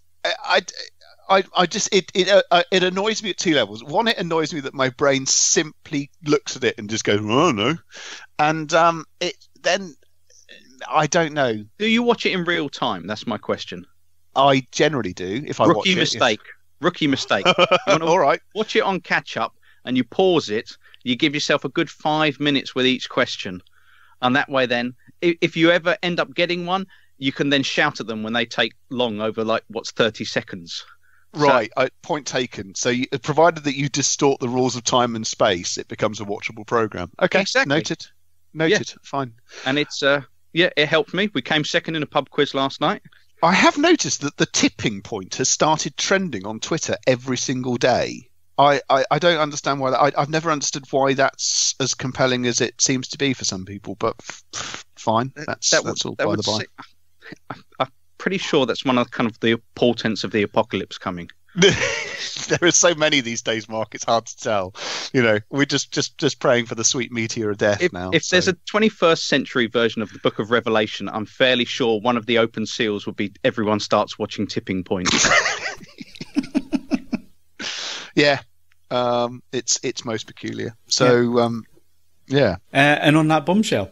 S3: it annoys me at two levels. One, it annoys me that my brain simply looks at it and just goes, "Oh no," and then I don't know.
S2: Do you watch it in real time? That's my question.
S3: I generally do. If I watch it,
S2: Rookie mistake.
S3: All right.
S2: Watch it on catch up, and you pause it. You give yourself a good 5 minutes with each question, and that way, then, if you ever end up getting one, you can then shout at them when they take long over 30 seconds.
S3: Right. Point taken. So, provided that you distort the rules of time and space, it becomes a watchable program. Okay.
S2: Exactly.
S3: Noted.
S2: Yeah.
S3: Fine.
S2: And it's it helped me. We came second in a pub quiz last night.
S3: I have noticed that the tipping point has started trending on Twitter every single day. I don't understand why that. I've never understood why that's as compelling as it seems to be for some people. But fine, that's all by the by.
S2: I'm pretty sure that's one of kind of the portents of the apocalypse coming.
S3: There are so many these days, Mark. It's hard to tell. We're just praying for the sweet meteor of death now.
S2: If there's a 21st century version of the Book of Revelation, I'm fairly sure one of the open seals would be everyone starts watching Tipping Point.
S3: Yeah, it's most peculiar. So yeah.
S1: And on that bombshell.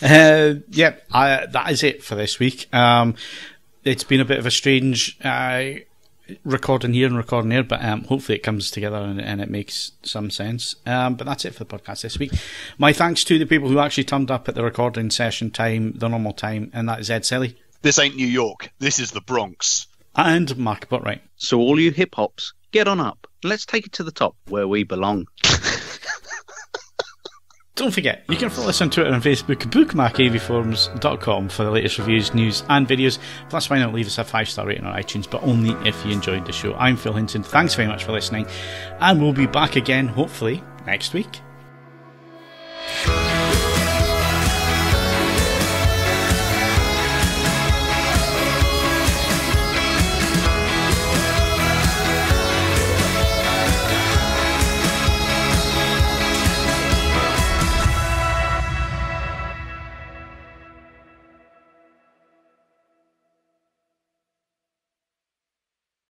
S1: That is it for this week. It's been a bit of a strange recording here and recording there, but hopefully it comes together and it makes some sense. But that's it for the podcast this week. My thanks to the people who actually turned up at the recording session time, the normal time, and that is Ed Selly.
S3: This ain't New York. This is the Bronx.
S1: And Mark Botwright.
S2: So all you hip-hops, get on up. Let's take it to the top where we belong.
S1: Don't forget, you can follow us on Twitter and Facebook, bookmarkavforums.com for the latest reviews, news and videos. Plus, why not leave us a 5-star rating on iTunes, but only if you enjoyed the show. I'm Phil Hinton. Thanks very much for listening, and we'll be back again, hopefully, next week.